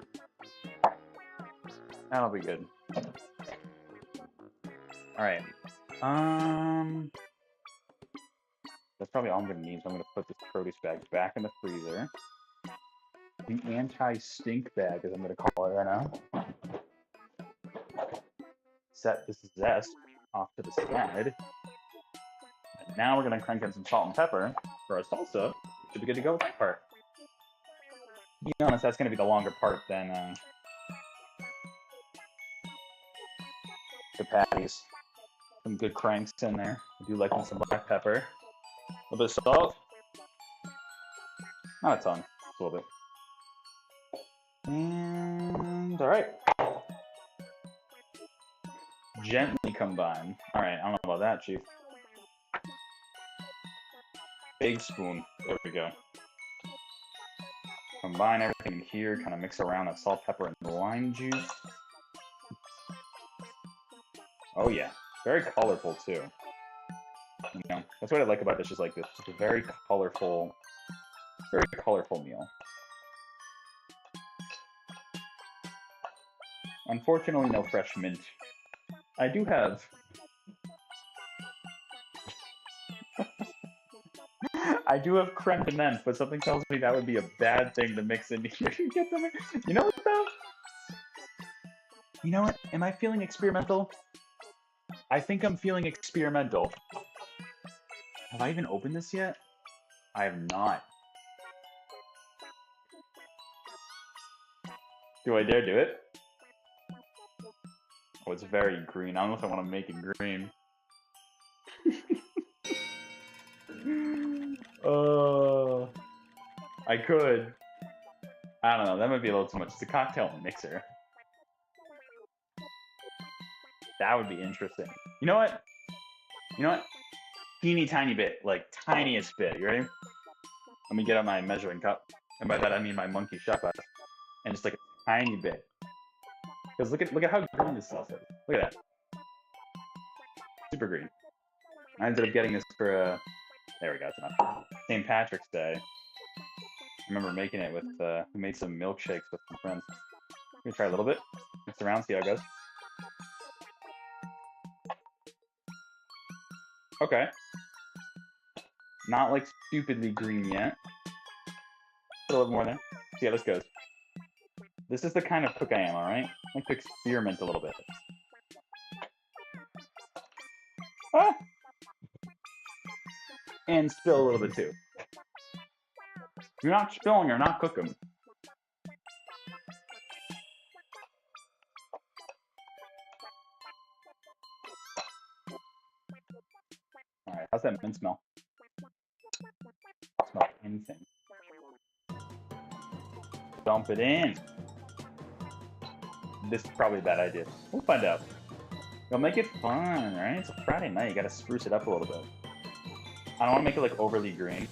That'll be good. Alright. That's probably all I'm going to need, so I'm going to put this produce bag back in the freezer. The anti-stink bag, as I'm going to call it right now. Set this zest off to the side. And now we're going to crank in some salt and pepper for our salsa. Should be good to go with that part. To be honest, that's going to be the longer part than the patties. Some good cranks in there. I do like some black pepper. A little bit of salt. Not a ton, just a little bit. And alright. Gently combine. All right, I don't know about that, Chief. Big spoon. There we go. Combine everything in here, kind of mix around that salt, pepper, and lime juice. Oh yeah, very colorful too. You know, that's what I like about dishes like this. It's a very colorful meal. Unfortunately, no fresh mint. I do have. I do have creme de menthe, but something tells me that would be a bad thing to mix in here. Get them. You know what though? You know what? Am I feeling experimental? I think I'm feeling experimental. Have I even opened this yet? I have not. Do I dare do it? Oh, it's very green. I don't know if I want to make it green. I could. I don't know. That might be a little too much. It's a cocktail mixer. That would be interesting. You know what? You know what? Teeny tiny bit. Like, tiniest bit. You ready? Let me get out my measuring cup. And by that, I mean my monkey shot glass. And just like a tiny bit. Because look at how green this stuff is. Look at that. Super green. I ended up getting this for, there we go, that's enough. St. Patrick's Day. I remember making it with, we made some milkshakes with some friends. I'm gonna try a little bit. Mix around, see how it goes. Okay. Not like stupidly green yet. Put a little more there. See how this goes. This is the kind of cook I am, alright? I like to experiment a little bit. Ah! And spill a little bit too. If you're not spilling, you're not cooking. Alright, how's that mint smell? Smell anything. Dump it in. This is probably a bad idea. We'll find out. You'll make it fun, right? It's a Friday night. You gotta spruce it up a little bit. I don't want to make it like overly green.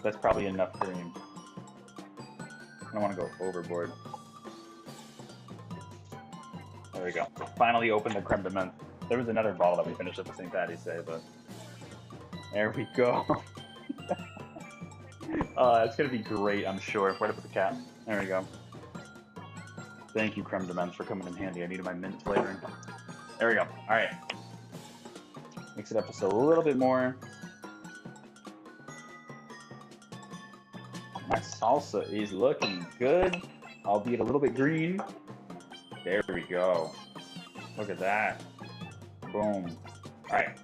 That's probably enough green. I don't want to go overboard. There we go. Finally opened the creme de menthe. There was another bottle that we finished at the St. Patty's Day, but there we go. It's gonna be great, I'm sure. Where to put the cap? There we go. Thank you, creme de menthe, for coming in handy. I needed my mint flavoring. There we go. All right. Mix it up just a little bit more. My salsa is looking good, albeit a little bit green. There we go. Look at that. Boom. All right.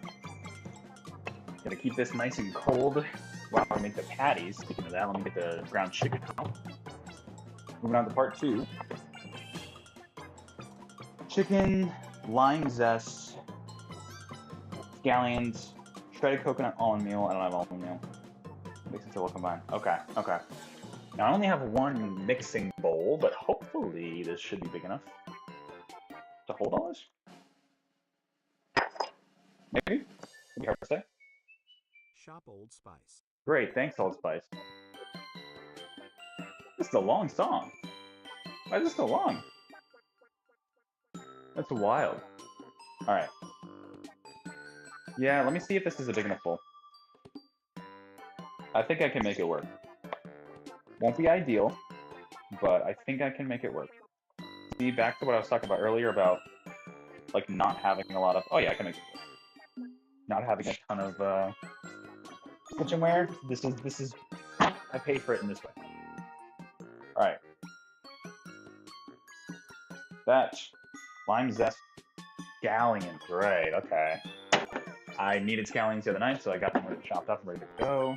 Gonna keep this nice and cold while I make the patties. Speaking of that, let me get the ground chicken out. Moving on to part 2. Chicken, lime zest, scallions, shredded coconut almond meal. I don't have almond meal. Mix until we'll combine. Okay, okay. Now I only have one mixing bowl, but hopefully this should be big enough to hold all this. Maybe? It'd be hard to say. Shop Old Spice. Great, thanks, Old Spice. This is a long song. Why is this so long? That's wild. Alright. Yeah, let me see if this is a big enough bowl. I think I can make it work. Won't be ideal, but I think I can make it work. See, back to what I was talking about earlier about, like, not having a lot of... Oh yeah, I can make it work. Not having a ton of, kitchenware. This is... I pay for it in this way. Alright. Batch. Lime zest. Scallions. Right, okay. I needed scallions the other night, so I got them chopped up and ready to go.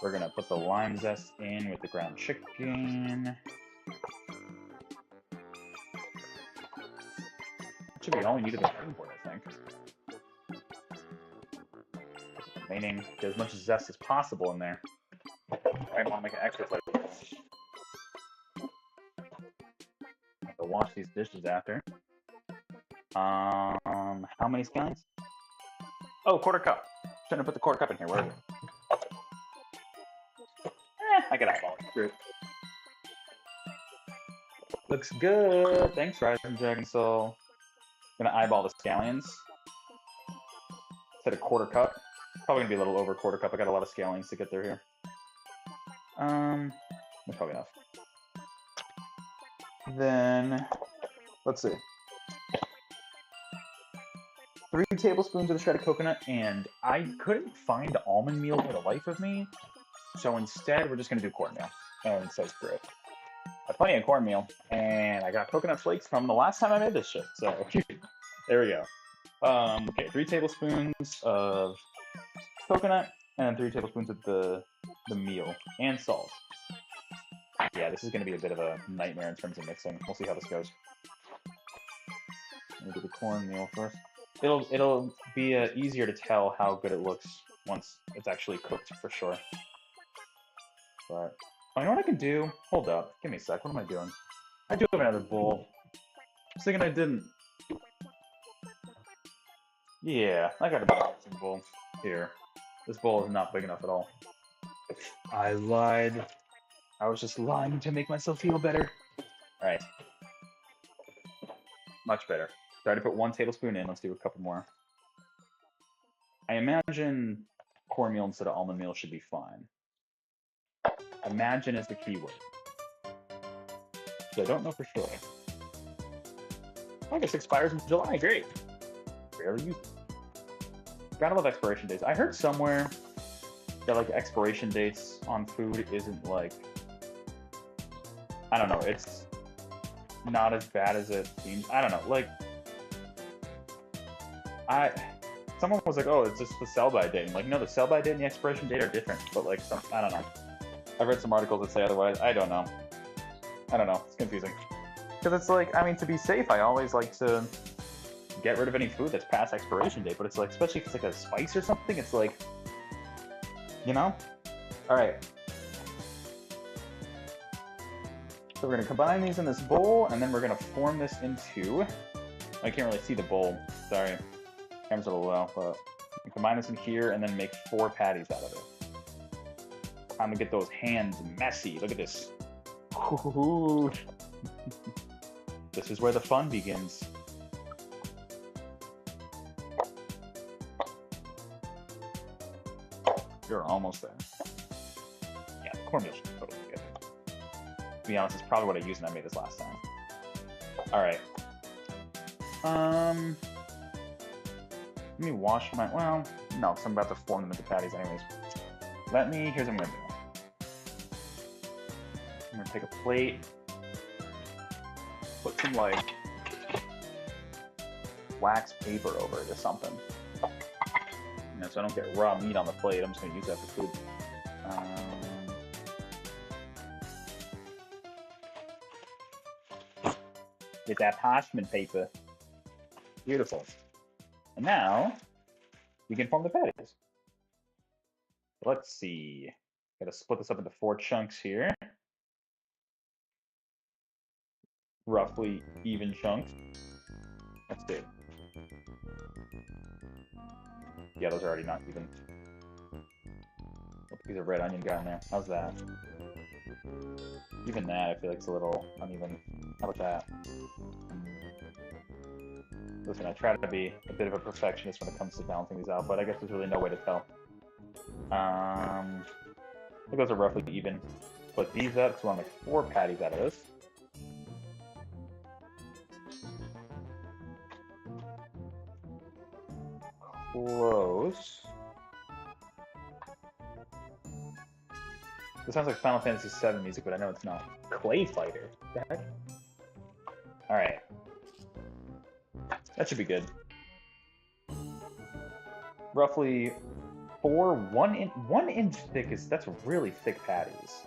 We're gonna put the lime zest in with the ground chicken. That should be all we needed the chicken for, I think. Remaining, get as much zest as possible in there. I want to make an extra flavor. Have to wash these dishes after. How many scallions? Oh, quarter cup. Shouldn't have put the quarter cup in here. Where is it? I can eyeball it. Screw it. Looks good. Thanks, Rising Dragon Soul. Gonna eyeball the scallions. Set a quarter cup. Probably gonna be a little over quarter cup. I got a lot of scallions to get through here. That's probably enough. Then, let's see. 3 tablespoons of the shredded coconut, and I couldn't find almond meal for the life of me. So instead, we're just gonna do cornmeal. And it says great. I have plenty of cornmeal, and I got coconut flakes from the last time I made this shit. So there we go. Okay, 3 tablespoons of coconut, and 3 tablespoons of the meal, and salt. Yeah, this is going to be a bit of a nightmare in terms of mixing. We'll see how this goes. Let me do the cornmeal first. It'll be easier to tell how good it looks once it's actually cooked, for sure. But, oh, you know what I can do? Hold up. Give me a sec. What am I doing? I do have another bowl. I was thinking I didn't. Yeah, I got a balancing bowl. Here. This bowl is not big enough at all. I lied. I was just lying to make myself feel better. Alright. Much better. So I already put 1 tablespoon in. Let's do a couple more. I imagine cornmeal instead of almond meal should be fine. Imagine is the key word. So I don't know for sure. I guess expires in July. Great. Rarely used. Gotta love expiration dates. I heard somewhere that like expiration dates on food isn't like, I don't know, it's not as bad as it seems. I don't know, like someone was like, oh, it's just the sell-by date. I'm like, no, the sell-by date and the expiration date are different, but like I don't know. I've read some articles that say otherwise. I don't know. It's confusing. Because it's like, I mean, to be safe, I always like to get rid of any food that's past expiration date, but it's like, especially if it's like a spice or something, it's like, you know? Alright. So we're gonna combine these in this bowl, and then we're gonna form this into, I can't really see the bowl, sorry. Camera's a little low, but we combine this in here and then make 4 patties out of it. Time to get those hands messy. Look at this. Ooh. This is where the fun begins. You're almost there. Yeah, the cornmeal should be totally good. To be honest, it's probably what I used when I made this last time. Alright. Let me wash my, well, no, because I'm about to form them into patties anyways. Here's what I'm gonna do. I'm gonna take a plate, put some like wax paper over it or something. You know, so I don't get raw meat on the plate. I'm just gonna use that for food. Get that parchment paper. Beautiful. And now we can form the patties. Let's see. Gotta split this up into 4 chunks here. Roughly even chunks. Let's do. Yeah, those are already not even. A piece of red onion got in there. How's that? Even that, I feel like it's a little uneven. How about that? Listen, I try to be a bit of a perfectionist when it comes to balancing these out, but I guess there's really no way to tell. I think those are roughly even. Split these up, so I want to make 4 patties out of this. Close. This sounds like Final Fantasy VII music, but I know it's not. Clay Fighter. What the heck? Alright. That should be good. Roughly 1 inch thick that's really thick patties.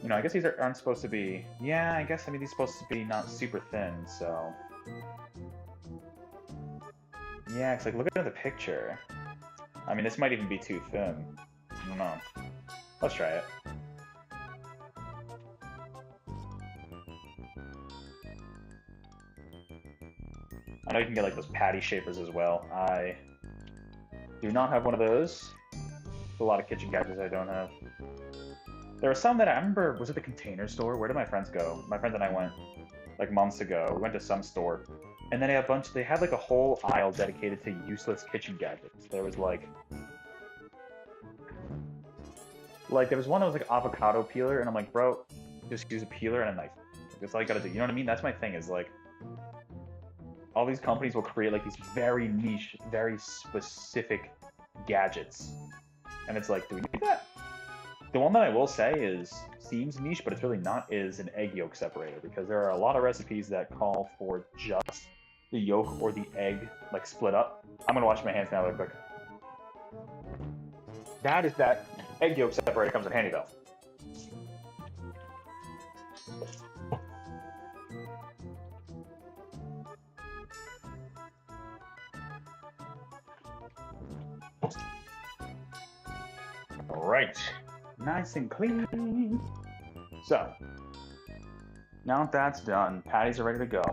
You know, I guess these aren't supposed to be, yeah, I guess, I mean, these are supposed to be not super thin, so. Yeah, it's like, look at the picture. I mean, this might even be too thin. I don't know. Let's try it. I know you can get like those patty shapers as well. I do not have one of those. There's a lot of kitchen gadgets I don't have. There were some that I remember, was it the Container Store? Where did my friends go? My friends and I went like months ago. We went to some store, and then they had like a whole aisle dedicated to useless kitchen gadgets. There was like there was one that was like avocado peeler, and I'm like, bro, just use a peeler and a knife. That's all you gotta do. You know what I mean? That's my thing, is like, all these companies will create like these very niche, very specific gadgets. And it's like, do we need that? The one that I will say seems niche, but it's really not, is an egg yolk separator, because there are a lot of recipes that call for just the yolk or the egg like split up. I'm gonna wash my hands now real quick. That egg yolk separator comes in handy though. All right, nice and clean. So now that that's done, patties are ready to go.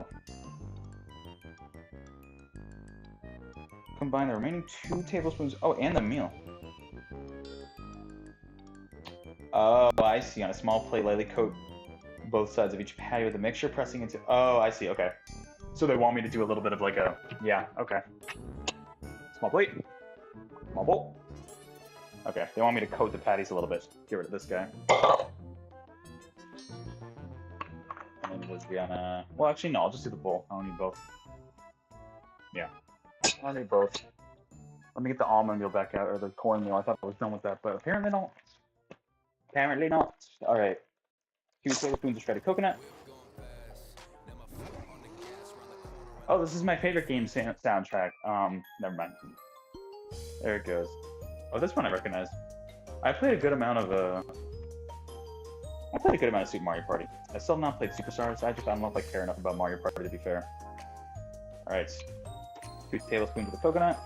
Combine the remaining 2 tablespoons. Oh, and the meal. Oh, I see. On a small plate, lightly coat both sides of each patty with the mixture, pressing into. Oh, I see. Okay. So they want me to do a little bit of like a. Yeah. Okay. Small plate. Small bowl. Okay. They want me to coat the patties a little bit. Get rid of this guy. And then we're gonna. Well, actually, no. I'll just do the bowl. I don't need both. Yeah. I don't need both. Let me get the almond meal back out, or the cornmeal. I thought I was done with that, but apparently not. Apparently not. All right. 2 tablespoons of shredded coconut. Oh, this is my favorite game soundtrack. Never mind. There it goes. Oh, this one I recognize. I played a good amount of Super Mario Party. I still have not played Superstars. I don't know if I care enough about Mario Party, to be fair. All right. 2 tablespoons of the coconut.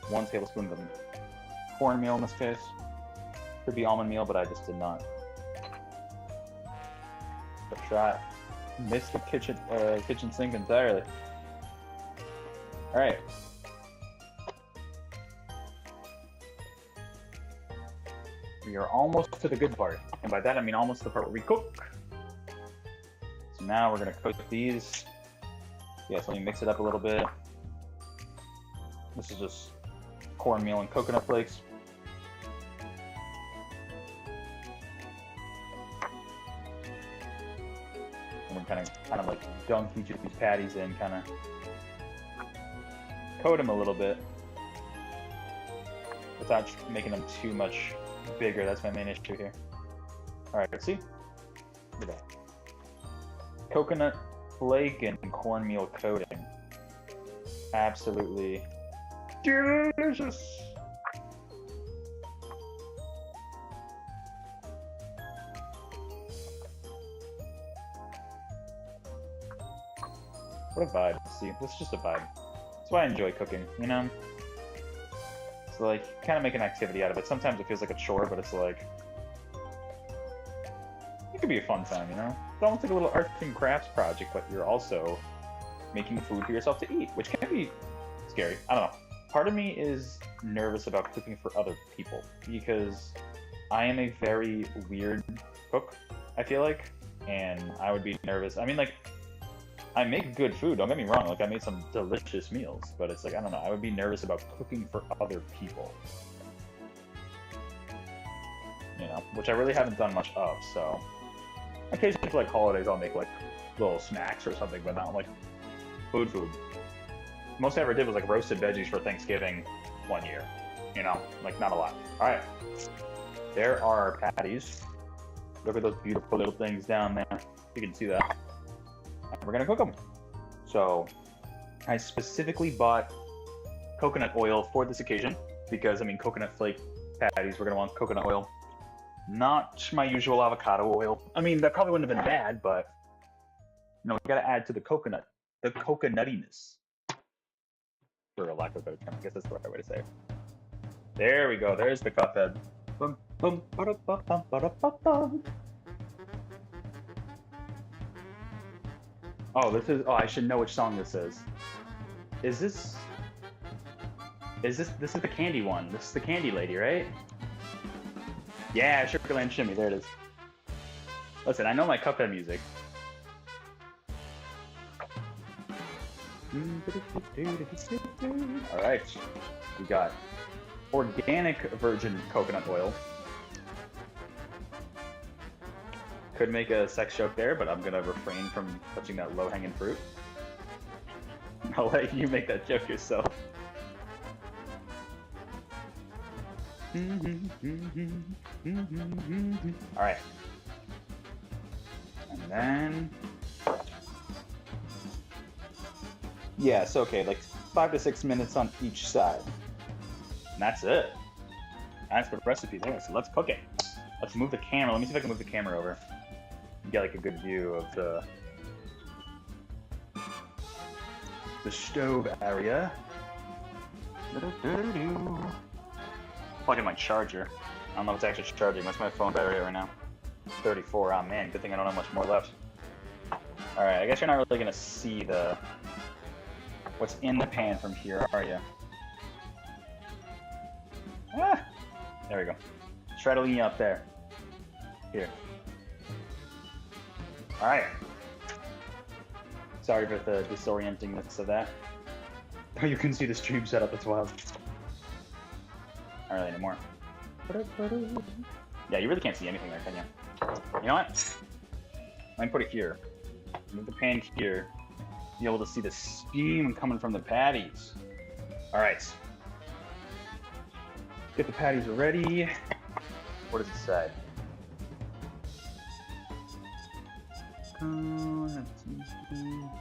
1 tablespoon of the cornmeal in this case. Could be almond meal, but I just did not. Good shot. Missed the kitchen sink entirely. All right. We are almost to the good part, and by that I mean almost the part where we cook. So now we're gonna cook these. Yes, let me mix it up a little bit. This is just cornmeal and coconut flakes. And we're kind of like dunk each of these patties in, kind of coat them a little bit without making them too much bigger. That's my main issue here. All right, let's see. Look at that. Coconut flake and cornmeal coating. Absolutely delicious. What a vibe. See, this is just a vibe. That's why I enjoy cooking, you know? It's like, kind of make an activity out of it. Sometimes it feels like a chore, but it's like, it could be a fun time, you know? It's almost like a little arts and crafts project, but you're also making food for yourself to eat, which can be scary. I don't know. Part of me is nervous about cooking for other people because I am a very weird cook, I feel like, and I would be nervous. I mean, like, I make good food, don't get me wrong, like I made some delicious meals, but it's like, I don't know, I would be nervous about cooking for other people. You know, which I really haven't done much of, so. Occasionally for like holidays I'll make like little snacks or something, but not like food. Most I ever did was like roasted veggies for Thanksgiving one year, you know, like not a lot. All right, there are our patties. Look at those beautiful little things down there. You can see that. And we're gonna cook them. So I specifically bought coconut oil for this occasion because, I mean, coconut flake patties, we're gonna want coconut oil. Not my usual avocado oil. I mean, that probably wouldn't have been bad, but you know, we gotta add to the coconut, the coconuttiness. For a lack of a better term, I guess that's the right way to say it. There we go. There's the cup head. Boom, boom, ba-da-ba-bum, ba-da-ba-bum. Oh, this is. Oh, I should know which song this is. Is this? This is the candy one? This is the candy lady, right? Yeah, Sugarland Shimmy. There it is. Listen, I know my Cuphead music. All right, we got organic virgin coconut oil. Could make a sex joke there, but I'm gonna refrain from touching that low-hanging fruit. I'll let you make that joke yourself. All right, and then yeah, so okay, like 5 to 6 minutes on each side, and that's it. That's the recipe there. So let's cook it. Let's move the camera. Let me see if I can move the camera over. Get like a good view of the stove area. Plug in my charger. I don't know if it's actually charging. What's my phone battery right now? 34. Oh man, good thing I don't have much more left. All right, I guess you're not really gonna see what's in the pan from here, are you? Ah, there we go. Try to lean up there. Here. All right. Sorry for the disorientingness of that. Oh, you can see the stream setup. It's wild. Not really anymore. Yeah, you really can't see anything there, can you? You know what? Let me put it here. Move the pan here. Be able to see the steam coming from the patties. All right. Get the patties ready. What does it say?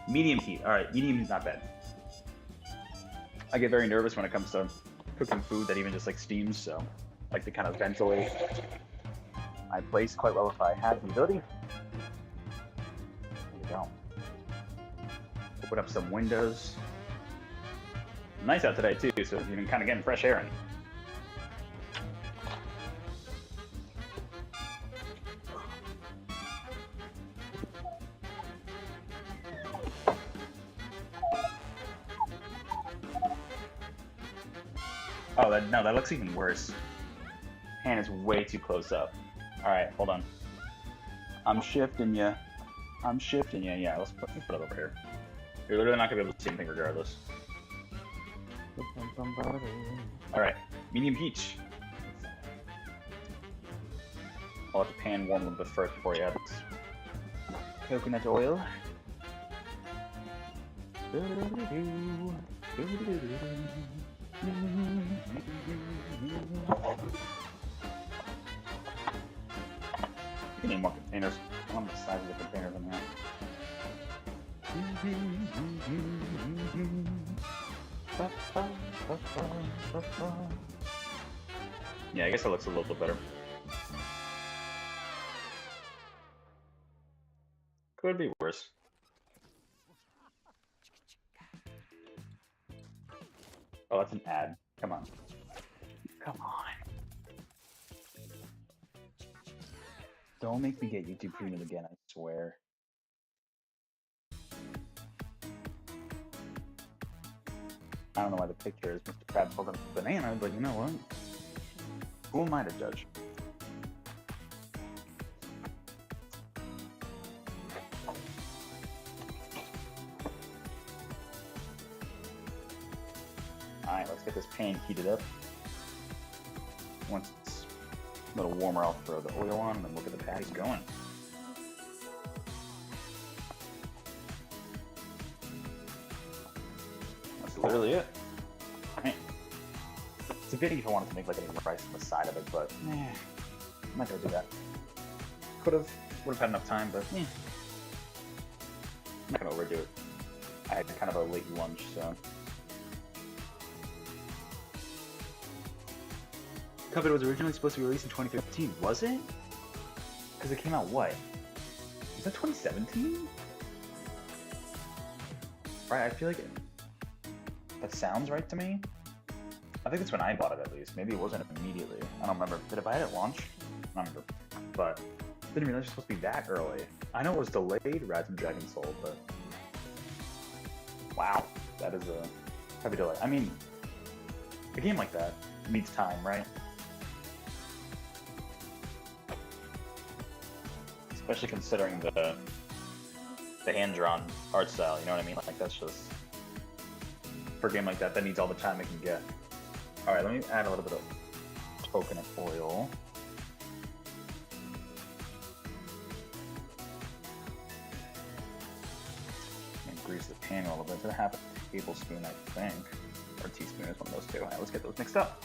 Medium heat. All right, medium is not bad. I get very nervous when it comes to cooking food that even just like steams, so I like to kind of ventilate my place quite well if I have the ability. There we go. Open up some windows. Nice out today too, so you can kind of get fresh air in. Oh, that looks even worse. Hand is way too close up. All right, hold on. I'm shifting you. Yeah, let's put it over here. You're literally not gonna be able to see anything regardless. All right, medium heat. I'll let the pan warm a little bit first before you add this coconut oil. You need more containers. I want the size of the containers in there. Yeah, I guess it looks a little bit better. Could be worse. Oh, that's an ad. Come on. Come on. Don't make me get YouTube Premium again, I swear. I don't know why the picture is Mr. Krabs holding a banana, but you know what? Who am I to judge? Alright, let's get this pan heated up. Once it's a little warmer, I'll throw the oil on and then look at the patties going. That's literally it. Right. It's a pity if I wanted to make like any rice on the side of it, but I'm not gonna do that. Would have had enough time, but I'm not gonna overdo it. I had kind of a late lunch, so. Cuphead was originally supposed to be released in 2013, was it? Because it came out what? Was that 2017? Right, I feel like that sounds right to me. I think that's when I bought it at least. Maybe it wasn't immediately. I don't remember. Did I buy it at launch? I don't remember. But didn't realize it was supposed to be that early. I know it was delayed, Rats and Dragon Soul, but Wow, that is a heavy delay. I mean, a game like that needs time, right? Especially considering the hand-drawn art style, you know what I mean? Like, that's just... For a game like that needs all the time it can get. Alright, let me add a little bit of coconut oil. And grease the pan a little bit. It's gonna have a tablespoon, I think. Or a teaspoon is one of those two. Alright, let's get those mixed up.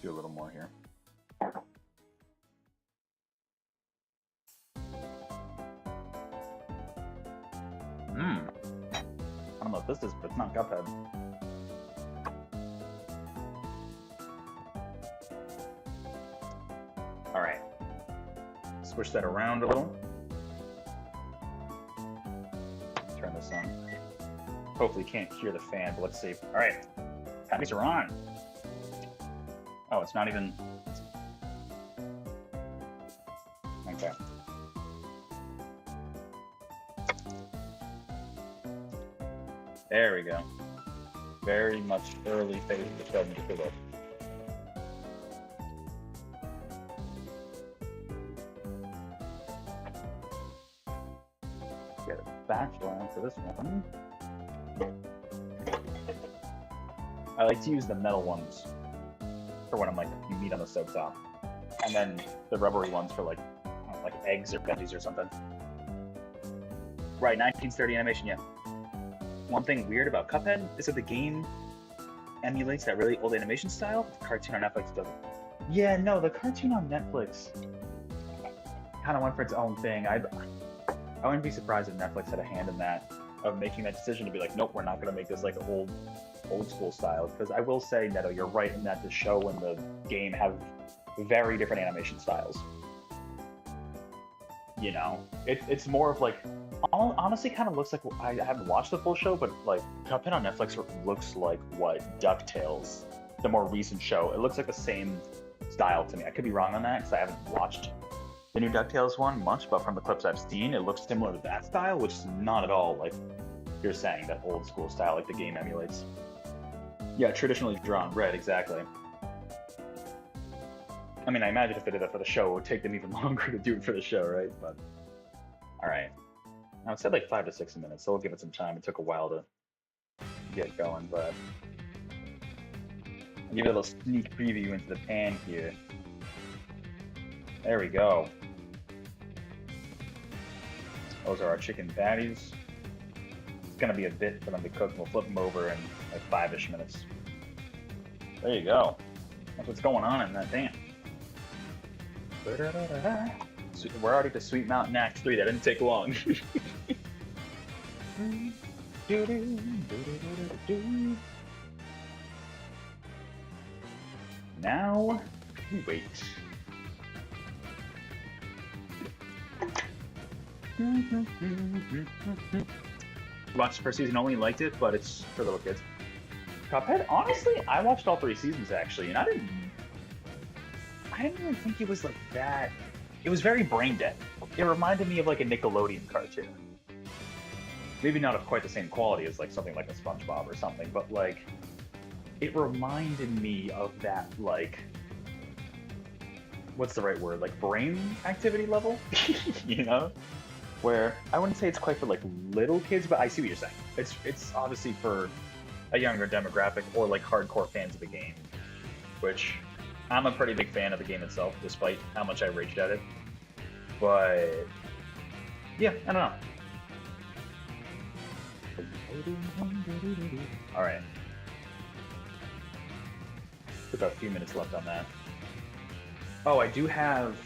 Do a little more here. I don't know what this is, but it's not Cuphead. Alright. Switch that around a little. Turn this on. Hopefully you can't hear the fan, but let's see. Alright. Patties are on. Oh, it's not even... Okay. There we go. Very much early phase of the starting to fill up. Get a spatula for this one. I like to use the metal ones for when I'm like meat on the stove top, and then the rubbery ones for like, I don't know, like eggs or veggies or something. Right, 1930 animation, yeah. One thing weird about Cuphead is that the game emulates that really old animation style. The cartoon on Netflix doesn't. Yeah, no, the cartoon on Netflix kind of went for its own thing. I wouldn't be surprised if Netflix had a hand in that, of making that decision to be like, nope, we're not going to make this like old school style. Because I will say, Neto, you're right in that the show and the game have very different animation styles. You know, it's more of like, honestly kind of looks like, I haven't watched the full show, but like Cuphead on Netflix looks like what DuckTales, the more recent show. It looks like the same style to me. I could be wrong on that because I haven't watched the new DuckTales one much, but from the clips I've seen, it looks similar to that style, which is not at all like you're saying, that old school style like the game emulates. Yeah, traditionally drawn red, exactly. I mean, I imagine if they did that for the show, it would take them even longer to do it for the show, right? But, all right. Now, it said like 5 to 6 minutes, so we'll give it some time. It took a while to get going, but I'll give it a little sneak preview into the pan here. There we go. Those are our chicken patties. It's gonna be a bit for them to cook. We'll flip them over in like 5-ish minutes. There you go. That's what's going on in that pan. We're already to Sweet Mountain Act 3. That didn't take long. Now we wait. Watched the first season, only liked it, but it's for little kids. Cuphead, honestly, I watched all 3 seasons actually, and I didn't really think it was like that. It was very brain dead. It reminded me of like a Nickelodeon cartoon. Maybe not of quite the same quality as like something like a SpongeBob or something, but like it reminded me of that, like, what's the right word? Like brain activity level, you know? Where I wouldn't say it's quite for like little kids, but I see what you're saying. It's obviously for a younger demographic or like hardcore fans of the game, which I'm a pretty big fan of the game itself, despite how much I raged at it. But yeah, I don't know. All right. Took a few minutes left on that. Oh, I do have.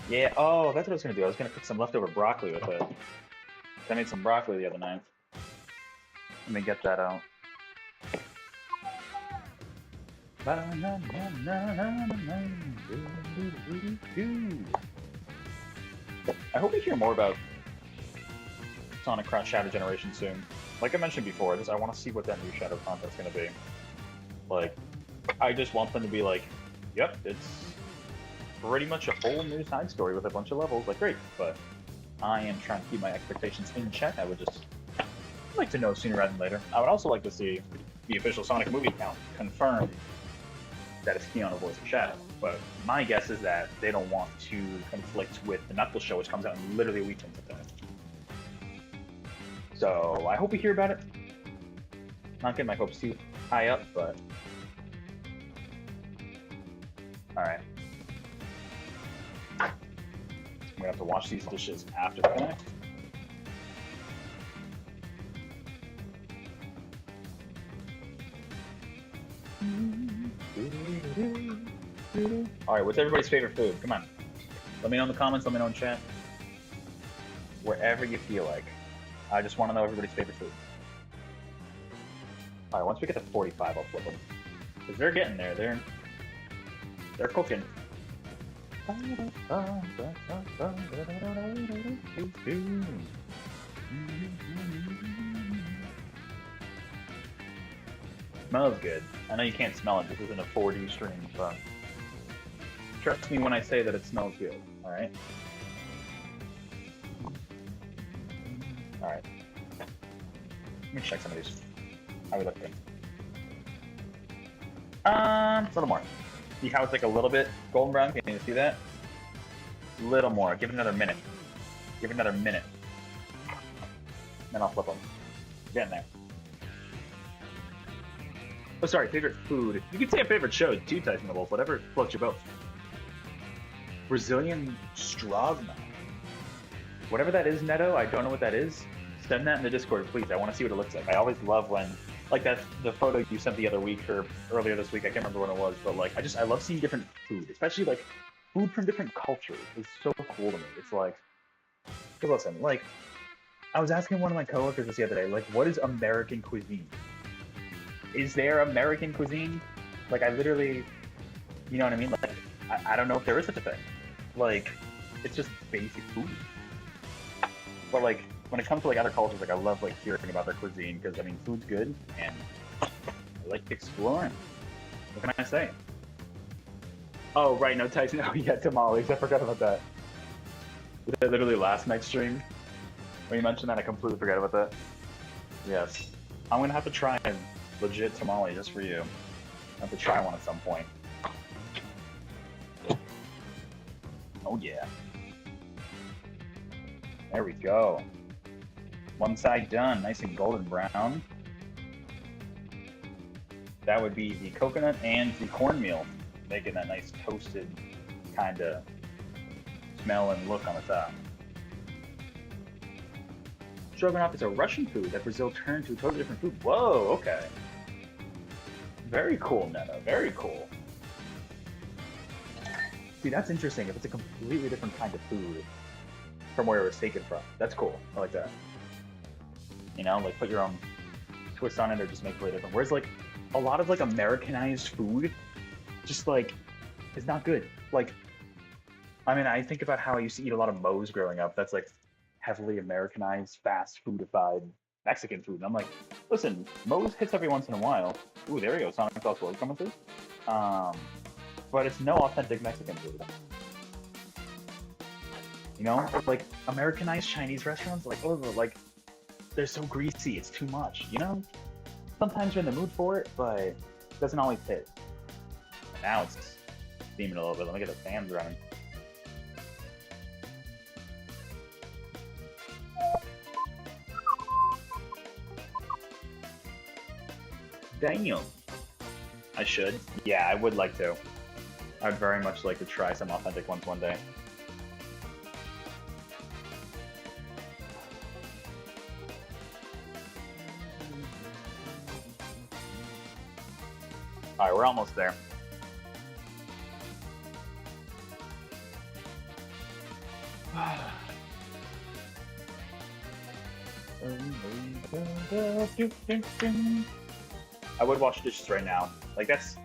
Yeah. Oh, that's what I was gonna do. I was gonna cook some leftover broccoli with it. I made some broccoli the other night. Let me get that out. I hope we hear more about Sonic Cross Shadow Generation soon. Like I mentioned before, I want to see what that new Shadow content's gonna be. Like, I just want them to be like, yep, it's pretty much a whole new side story with a bunch of levels. Like, great, but I am trying to keep my expectations in check. I would just like to know sooner rather than later. I would also like to see the official Sonic movie count confirm that it's Keanu voice of Shadow. But my guess is that they don't want to conflict with the Knuckles show, which comes out in literally a week from today. So I hope we hear about it. Not getting my hopes too high up, but all right. I'm gonna have to wash these dishes after the fact. All right, what's everybody's favorite food? Come on, let me know in the comments. Let me know in chat. Wherever you feel like. I just want to know everybody's favorite food. All right, once we get to 45, I'll flip them. Because they're getting there. They're cooking. Smells good. I know you can't smell it. This isn't a 4D stream, but trust me when I say that it smells good. All right. All right. Let me check some of these. How are we looking? A little more. See how it's like a little bit golden brown? Can you see that? A little more. Give it another minute. Give it another minute. Then I'll flip them. Getting there. Oh, sorry. Favorite food. You could say a favorite show too, Tyson the Wolf. Whatever floats your boat. Brazilian stroganoff. Whatever that is, Neto, I don't know what that is. Send that in the Discord, please. I want to see what it looks like. I always love when, like that, the photo you sent the other week or earlier this week. I can't remember when it was, but like, I love seeing different food, especially like food from different cultures. It's so cool to me. It's like, hey, listen, like, I was asking one of my coworkers this the other day, like, what is American cuisine? Is there American cuisine? Like, I literally, you know what I mean? Like, I don't know if there is such a thing. Like, it's just basic food. But like, when it comes to like other cultures, like I love like hearing about their cuisine because I mean, food's good and I like exploring. What can I say? Oh, right, no Tyson. Oh, yeah, tamales. I forgot about that. Literally last night's stream when you mentioned that, I completely forgot about that. Yes, I'm gonna have to try a legit tamale just for you. I have to try one at some point. Oh yeah. There we go. One side done, nice and golden brown. That would be the coconut and the cornmeal, making that nice toasted kind of smell and look on the top. Stroganoff is a Russian food that Brazil turned to a totally different food. Whoa, okay. Very cool, Netta, very cool. See, that's interesting. If it's a completely different kind of food from where it was taken from. That's cool. I like that. You know, like put your own twist on it or just make it really different. Whereas like a lot of like Americanized food just like is not good. Like, I mean, I think about how I used to eat a lot of Moe's growing up. That's like heavily Americanized, fast foodified Mexican food. And I'm like, listen, Moe's hits every once in a while. Ooh, there we go. Sonic Sauce World coming through. But it's no authentic Mexican food. You know, like Americanized Chinese restaurants, like, oh, like they're so greasy, it's too much. You know, sometimes you're in the mood for it, but it doesn't always hit. Now it's steaming a little bit. Let me get the fans running. Damn. I should. Yeah, I would like to. I'd very much like to try some authentic ones one day. All right, we're almost there. I would wash dishes right now. Like, that's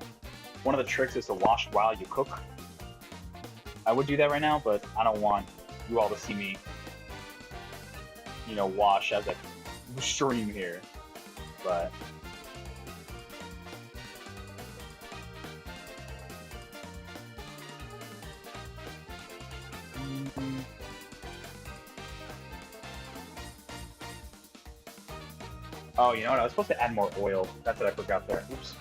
one of the tricks, is to wash while you cook. I would do that right now, but I don't want you all to see me you know, wash as a stream here, but. Oh, you know what? I was supposed to add more oil. That's what I forgot there. Oops.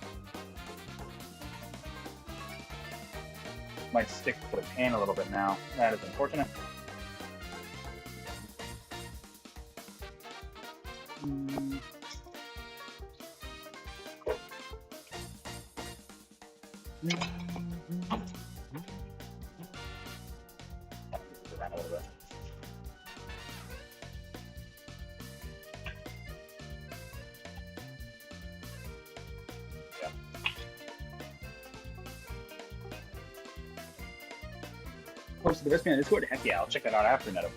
Might stick to the pan a little bit now. That is unfortunate. A little bit. Yeah. Posted the recipe on Discord? Heck yeah, I'll check that out after Neto.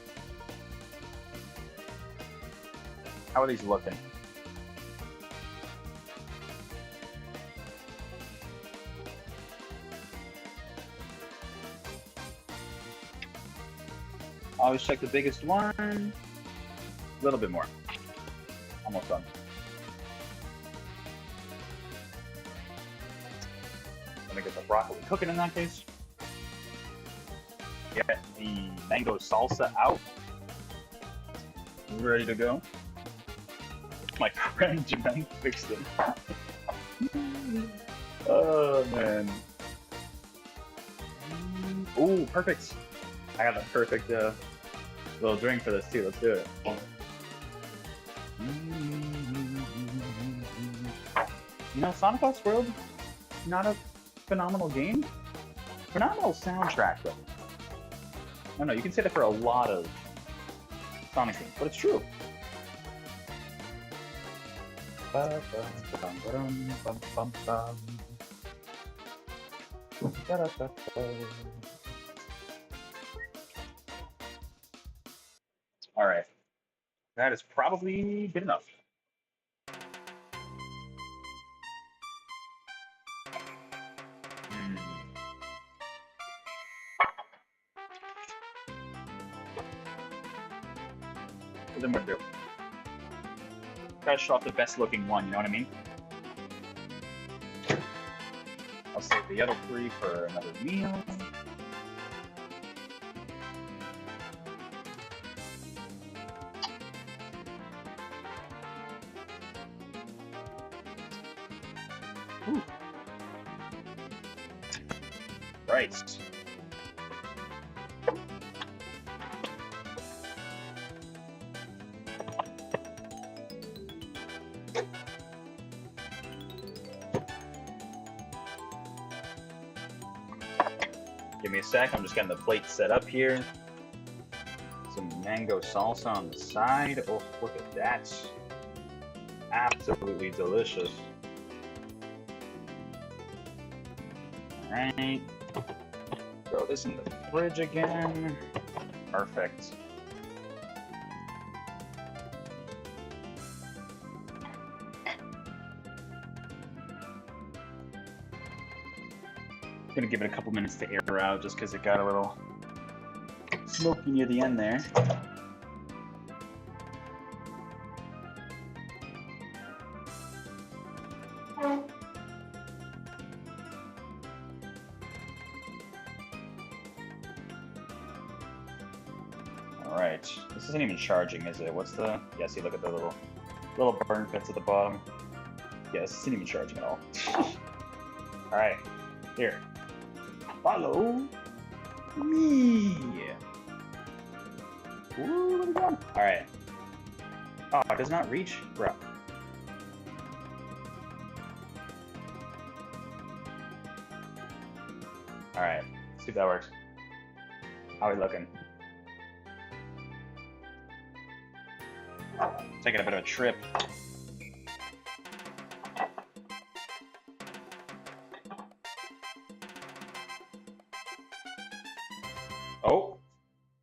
How are these looking? Always check the biggest one. A little bit more. Almost done. Let me get the broccoli cooking in that case. Get the mango salsa out. Ready to go. My friend Jermaine fixed it. Oh man. Ooh, perfect. I got the perfect little drink for this too. Let's do it. You know, Sonic Lost World, not a phenomenal game. Phenomenal soundtrack though. I don't know, you can say that for a lot of Sonic games, but it's true. All right, that is probably good enough. What am I gonna do? Gotta show off the best looking one, you know what I mean? I'll save the other 3 for another meal. Ooh. Right. Give me a sec, I'm just getting the plate set up here. Some mango salsa on the side. Oh, look at that. Absolutely delicious. Alright. Throw this in the fridge again. Perfect. Gonna give it a couple minutes to air out just because it got a little smoky near the end there. All right, this isn't even charging, is it? What's the? Yeah, see, look at the little burn bits at the bottom. Yeah, this isn't even charging at all. All right, here. Follow me. Ooh, what are we doing? All right. Oh, it does not reach, bro. All right, let's see if that works. How are we looking? Taking a bit of a trip. Oh,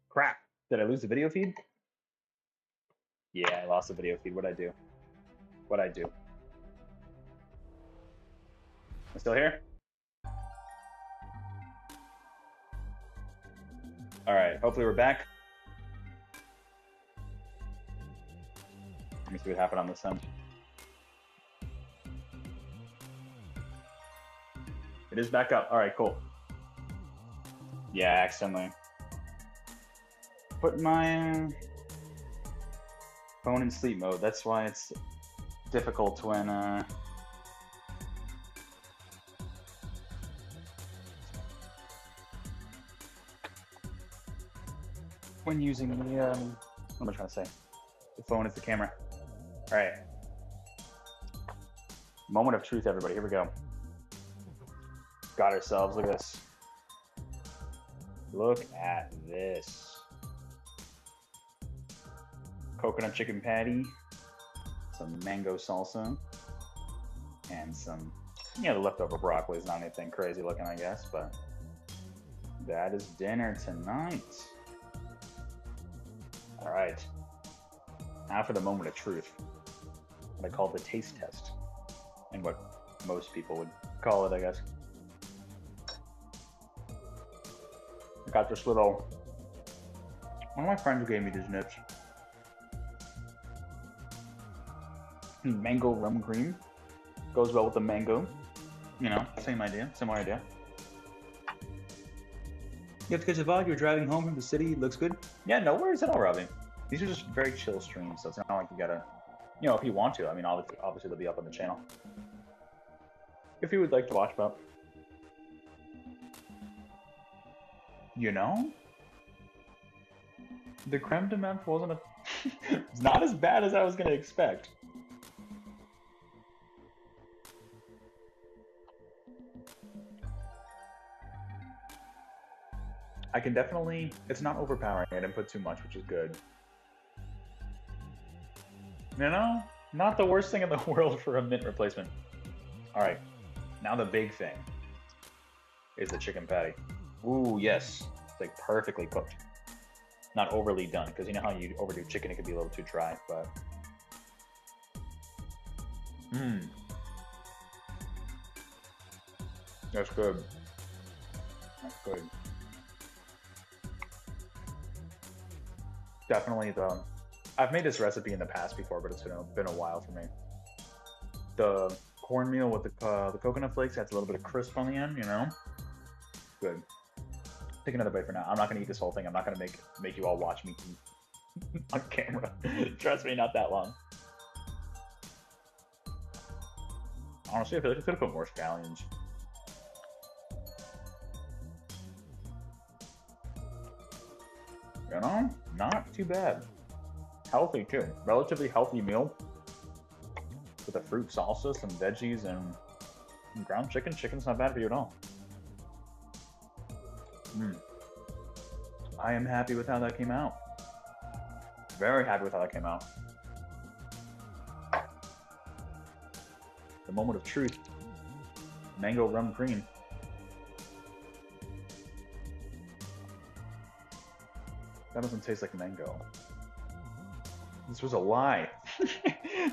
crap. Did I lose the video feed? Yeah, I lost the video feed. What'd I do? What'd I do? I'm still here? All right, hopefully we're back. me see what happened on this end. It is back up. All right, cool. Yeah, accidentally put my phone in sleep mode. That's why it's difficult when using the what am I trying to say? The phone is the camera. All right. Moment of truth, everybody. Here we go. Got ourselves. Look at this. Look at this. Coconut chicken patty, some mango salsa, and some, the leftover broccoli is not anything crazy looking, I guess, but that is dinner tonight. All right. Now for the moment of truth. What I call the taste test, and what most people would call it, I guess. I got this little, one of my friends gave me these nips. Mango rum cream. Goes well with the mango. Same idea, similar idea. You have to catch a vlog, you're driving home from the city, looks good. Yeah, no worries at all, Robbie. These are just very chill streams, so it's not like you gotta, if you want to. I mean, obviously they'll be up on the channel. If you would like to watch, but the creme de menthe wasn't it's not as bad as I was gonna expect. I can definitely, it's not overpowering. I didn't put too much, which is good. Not the worst thing in the world for a mint replacement. All right, now the big thing is the chicken patty. Ooh, yes, it's like perfectly cooked. Not overly done, because you know how you overdo chicken, it can be a little too dry, but. That's good. That's good. Definitely I've made this recipe in the past before, but it's been a while for me. The cornmeal with the coconut flakes adds a little bit of crisp on the end, Good. Take another bite for now. I'm not gonna eat this whole thing. I'm not gonna make you all watch me eat on camera. Trust me, not that long. Honestly, I feel like I could have put more scallions. Not too bad. Healthy too. Relatively healthy meal with a fruit salsa, some veggies, and ground chicken. Chicken's not bad for you at all. I am happy with how that came out. Very happy with how that came out. The moment of truth. Mango rum cream. That doesn't taste like mango. This was a lie.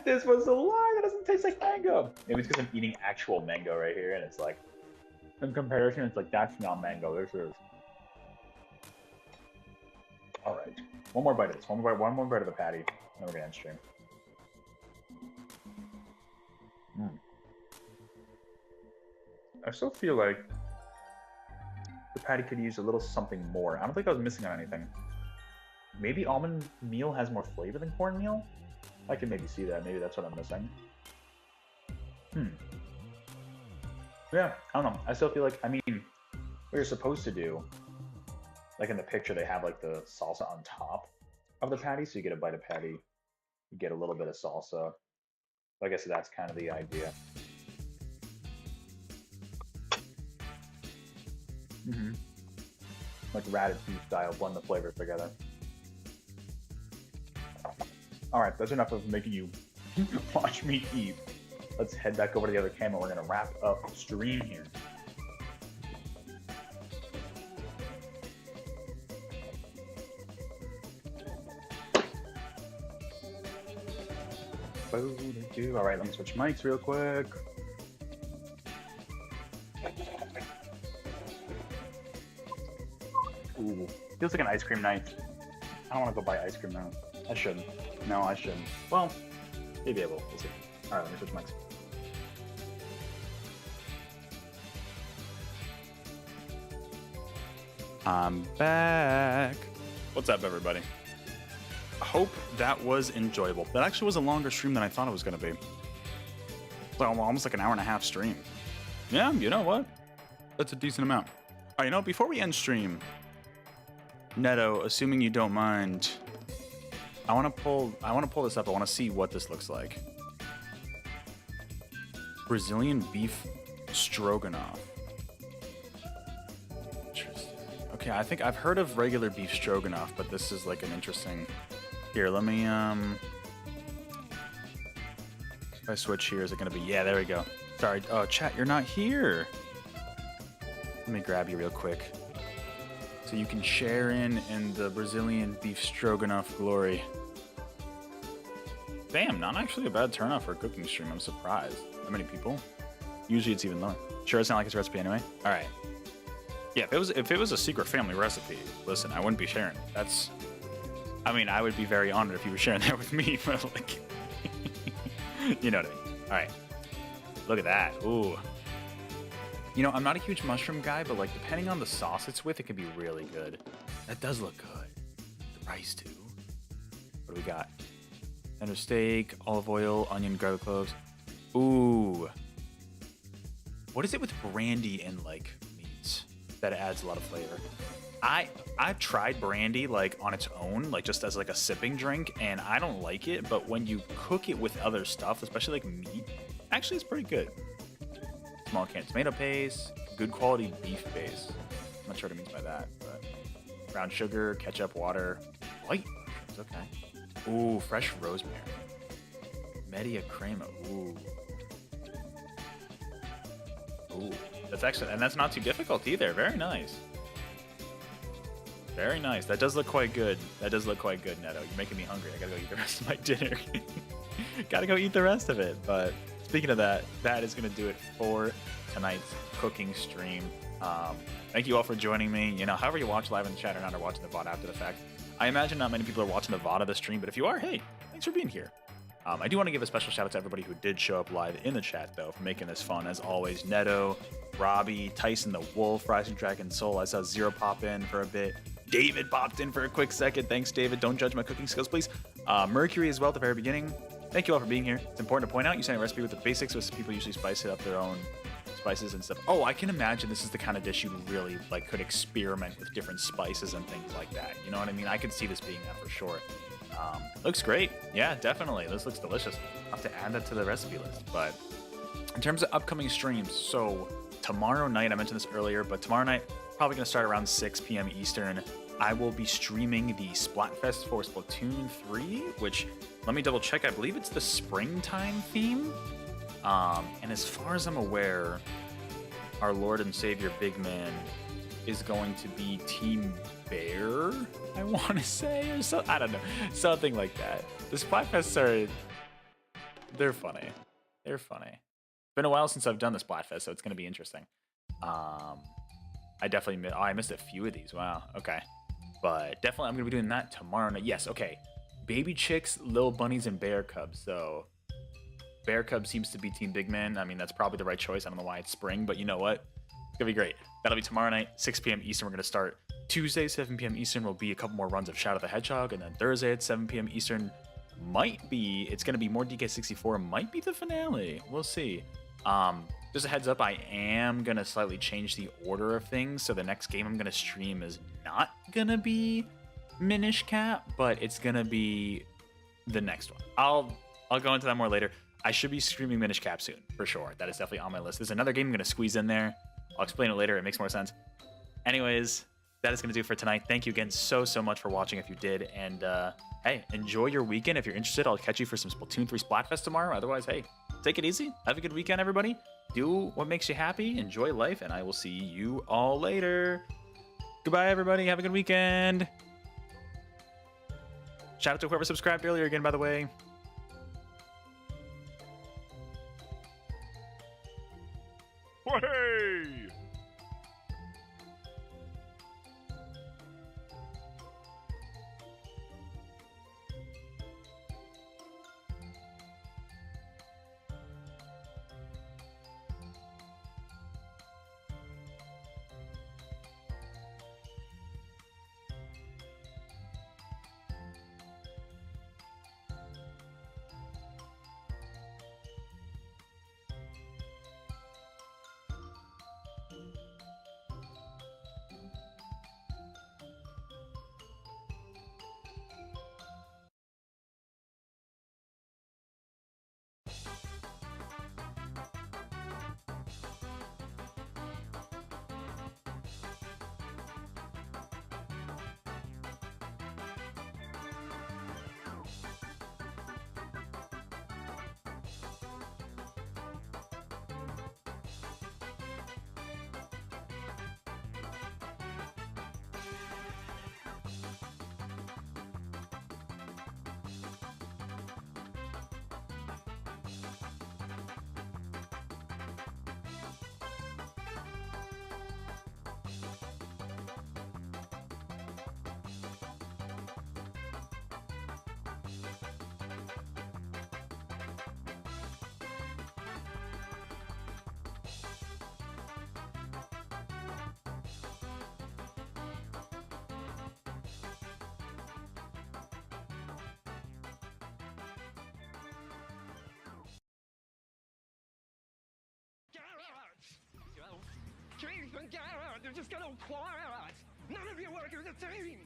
This was a lie. That doesn't taste like mango. Maybe it's because I'm eating actual mango right here, and it's like, in comparison, it's like, that's not mango. This is. All right. One more bite of this. One more bite of the patty. Then we're gonna end stream. I still feel like the patty could use a little something more. I don't think I was missing on anything. Maybe almond meal has more flavor than cornmeal? I can maybe see that. Maybe that's what I'm missing. Yeah, I don't know. I still feel like, what you're supposed to do, like in the picture, they have like the salsa on top of the patty, so you get a bite of patty, you get a little bit of salsa. I guess that's kind of the idea. Like ratatouille style, blend the flavors together. All right, that's enough of making you watch me eat. Let's head back over to the other camera. We're gonna wrap up the stream here. All right, let me switch mics real quick. Ooh, feels like an ice cream night. I don't want to go buy ice cream now. I shouldn't. No, I shouldn't. Well, Maybe I will. We'll see. All right, let me switch mics. I'm back. What's up, everybody? I hope that was enjoyable. That actually was a longer stream than I thought it was going to be. Well, almost like an hour and a half stream. Yeah, you know what? That's a decent amount. All right, you know, before we end stream, Neto, assuming you don't mind, I want to pull this up. I want to see what this looks like. Brazilian beef stroganoff. Interesting. Okay, I think I've heard of regular beef stroganoff, but this is like an interesting. Here, let me if I switch here, is it gonna be? Yeah, there we go. Sorry, oh chat, you're not here. Let me grab you real quick, so you can share in the Brazilian beef stroganoff glory. Damn, not actually a bad turnout for a cooking stream. I'm surprised. How many people? Usually it's even lower. Sure, it's not like it's a recipe anyway. All right. Yeah, if it was a secret family recipe, listen, I wouldn't be sharing. That's. I mean, I would be very honored if you were sharing that with me, but like, you know what I mean. All right, look at that. Ooh. You know, I'm not a huge mushroom guy, but like, depending on the sauce it's with, it can be really good. That does look good. The rice too. What do we got? Tender steak, olive oil, onion, garlic cloves. Ooh. What is it with brandy and like meats that adds a lot of flavor? I've tried brandy like on its own, like just as like a sipping drink, and I don't like it. But when you cook it with other stuff, especially like meat, actually it's pretty good. Small can tomato paste, good quality beef base. I'm not sure what it means by that, but brown sugar, ketchup, water, white mushrooms. Okay. Ooh, fresh rosemary. Media crema. Ooh. Ooh. That's actually, and that's not too difficult either. Very nice. Very nice. That does look quite good. That does look quite good, Neto. You're making me hungry. I gotta go eat the rest of my dinner. Gotta go eat the rest of it. But speaking of that, that is gonna do it for tonight's cooking stream. Thank you all for joining me. You know, however you watch live in the chat or not, or watching the VOD after the fact. I imagine not many people are watching the VOD of the stream, but if you are, hey, thanks for being here. I do want to give a special shout out to everybody who did show up live in the chat, though, for making this fun. As always, Neto, Robbie, Tyson the Wolf, Rising Dragon Soul. I saw Zero pop in for a bit. David popped in for a quick second. Thanks, David. Don't judge my cooking skills, please. Mercury as well at the very beginning. Thank you all for being here. It's important to point out you sent a recipe with the basics, so people usually spice it up their own spices and stuff. Oh, I can imagine this is the kind of dish you really like could experiment with different spices and things like that. You know what I mean? I could see this being that for sure. Looks great. Yeah, definitely. This looks delicious. I'll have to add that to the recipe list. But in terms of upcoming streams, so tomorrow night, I mentioned this earlier, but tomorrow night, probably going to start around 6 p.m. Eastern. I will be streaming the Splatfest for Splatoon 3, which, let me double check, I believe it's the springtime theme. And as far as I'm aware, our Lord and Savior Big Man is going to be Team Bear, I want to say, or so. I don't know, something like that. The Splatfests they're funny. They're funny. Been a while since I've done the Splatfest, so it's going to be interesting. I definitely I missed a few of these. Wow. Okay. But definitely I'm going to be doing that tomorrow night. Yes. Okay. Baby chicks, little bunnies, and bear cubs. So bear cub seems to be Team Big Man. I mean, that's probably the right choice. I don't know why it's spring, but you know what? It's going to be great. That'll be tomorrow night, 6 p.m. Eastern. We're going to start. Tuesday, 7 p.m. Eastern will be a couple more runs of Shadow the Hedgehog. And then Thursday at 7 p.m. Eastern it's going to be more DK64. Might be the finale. We'll see. Just a heads up, I am going to slightly change the order of things. So the next game I'm going to stream is not going to be Minish Cap, but it's going to be the next one. I'll go into that more later. I should be streaming Minish Cap soon, for sure. That is definitely on my list. There's another game I'm going to squeeze in there. I'll explain it later. It makes more sense. Anyways, that is going to do it for tonight. Thank you again so much for watching if you did. And hey, enjoy your weekend. If you're interested, I'll catch you for some Splatoon 3 Splatfest tomorrow. Otherwise, hey, take it easy. Have a good weekend, everybody. Do what makes you happy. Enjoy life. And I will see you all later. Goodbye, everybody. Have a good weekend. Shout out to whoever subscribed earlier again, by the way. Hey! forget. You're just gonna quiet. None of you work as a team.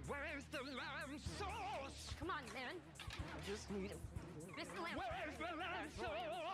Where's the lamb sauce? Come on, man. I just need it. This lamb. Where's the lamb sauce?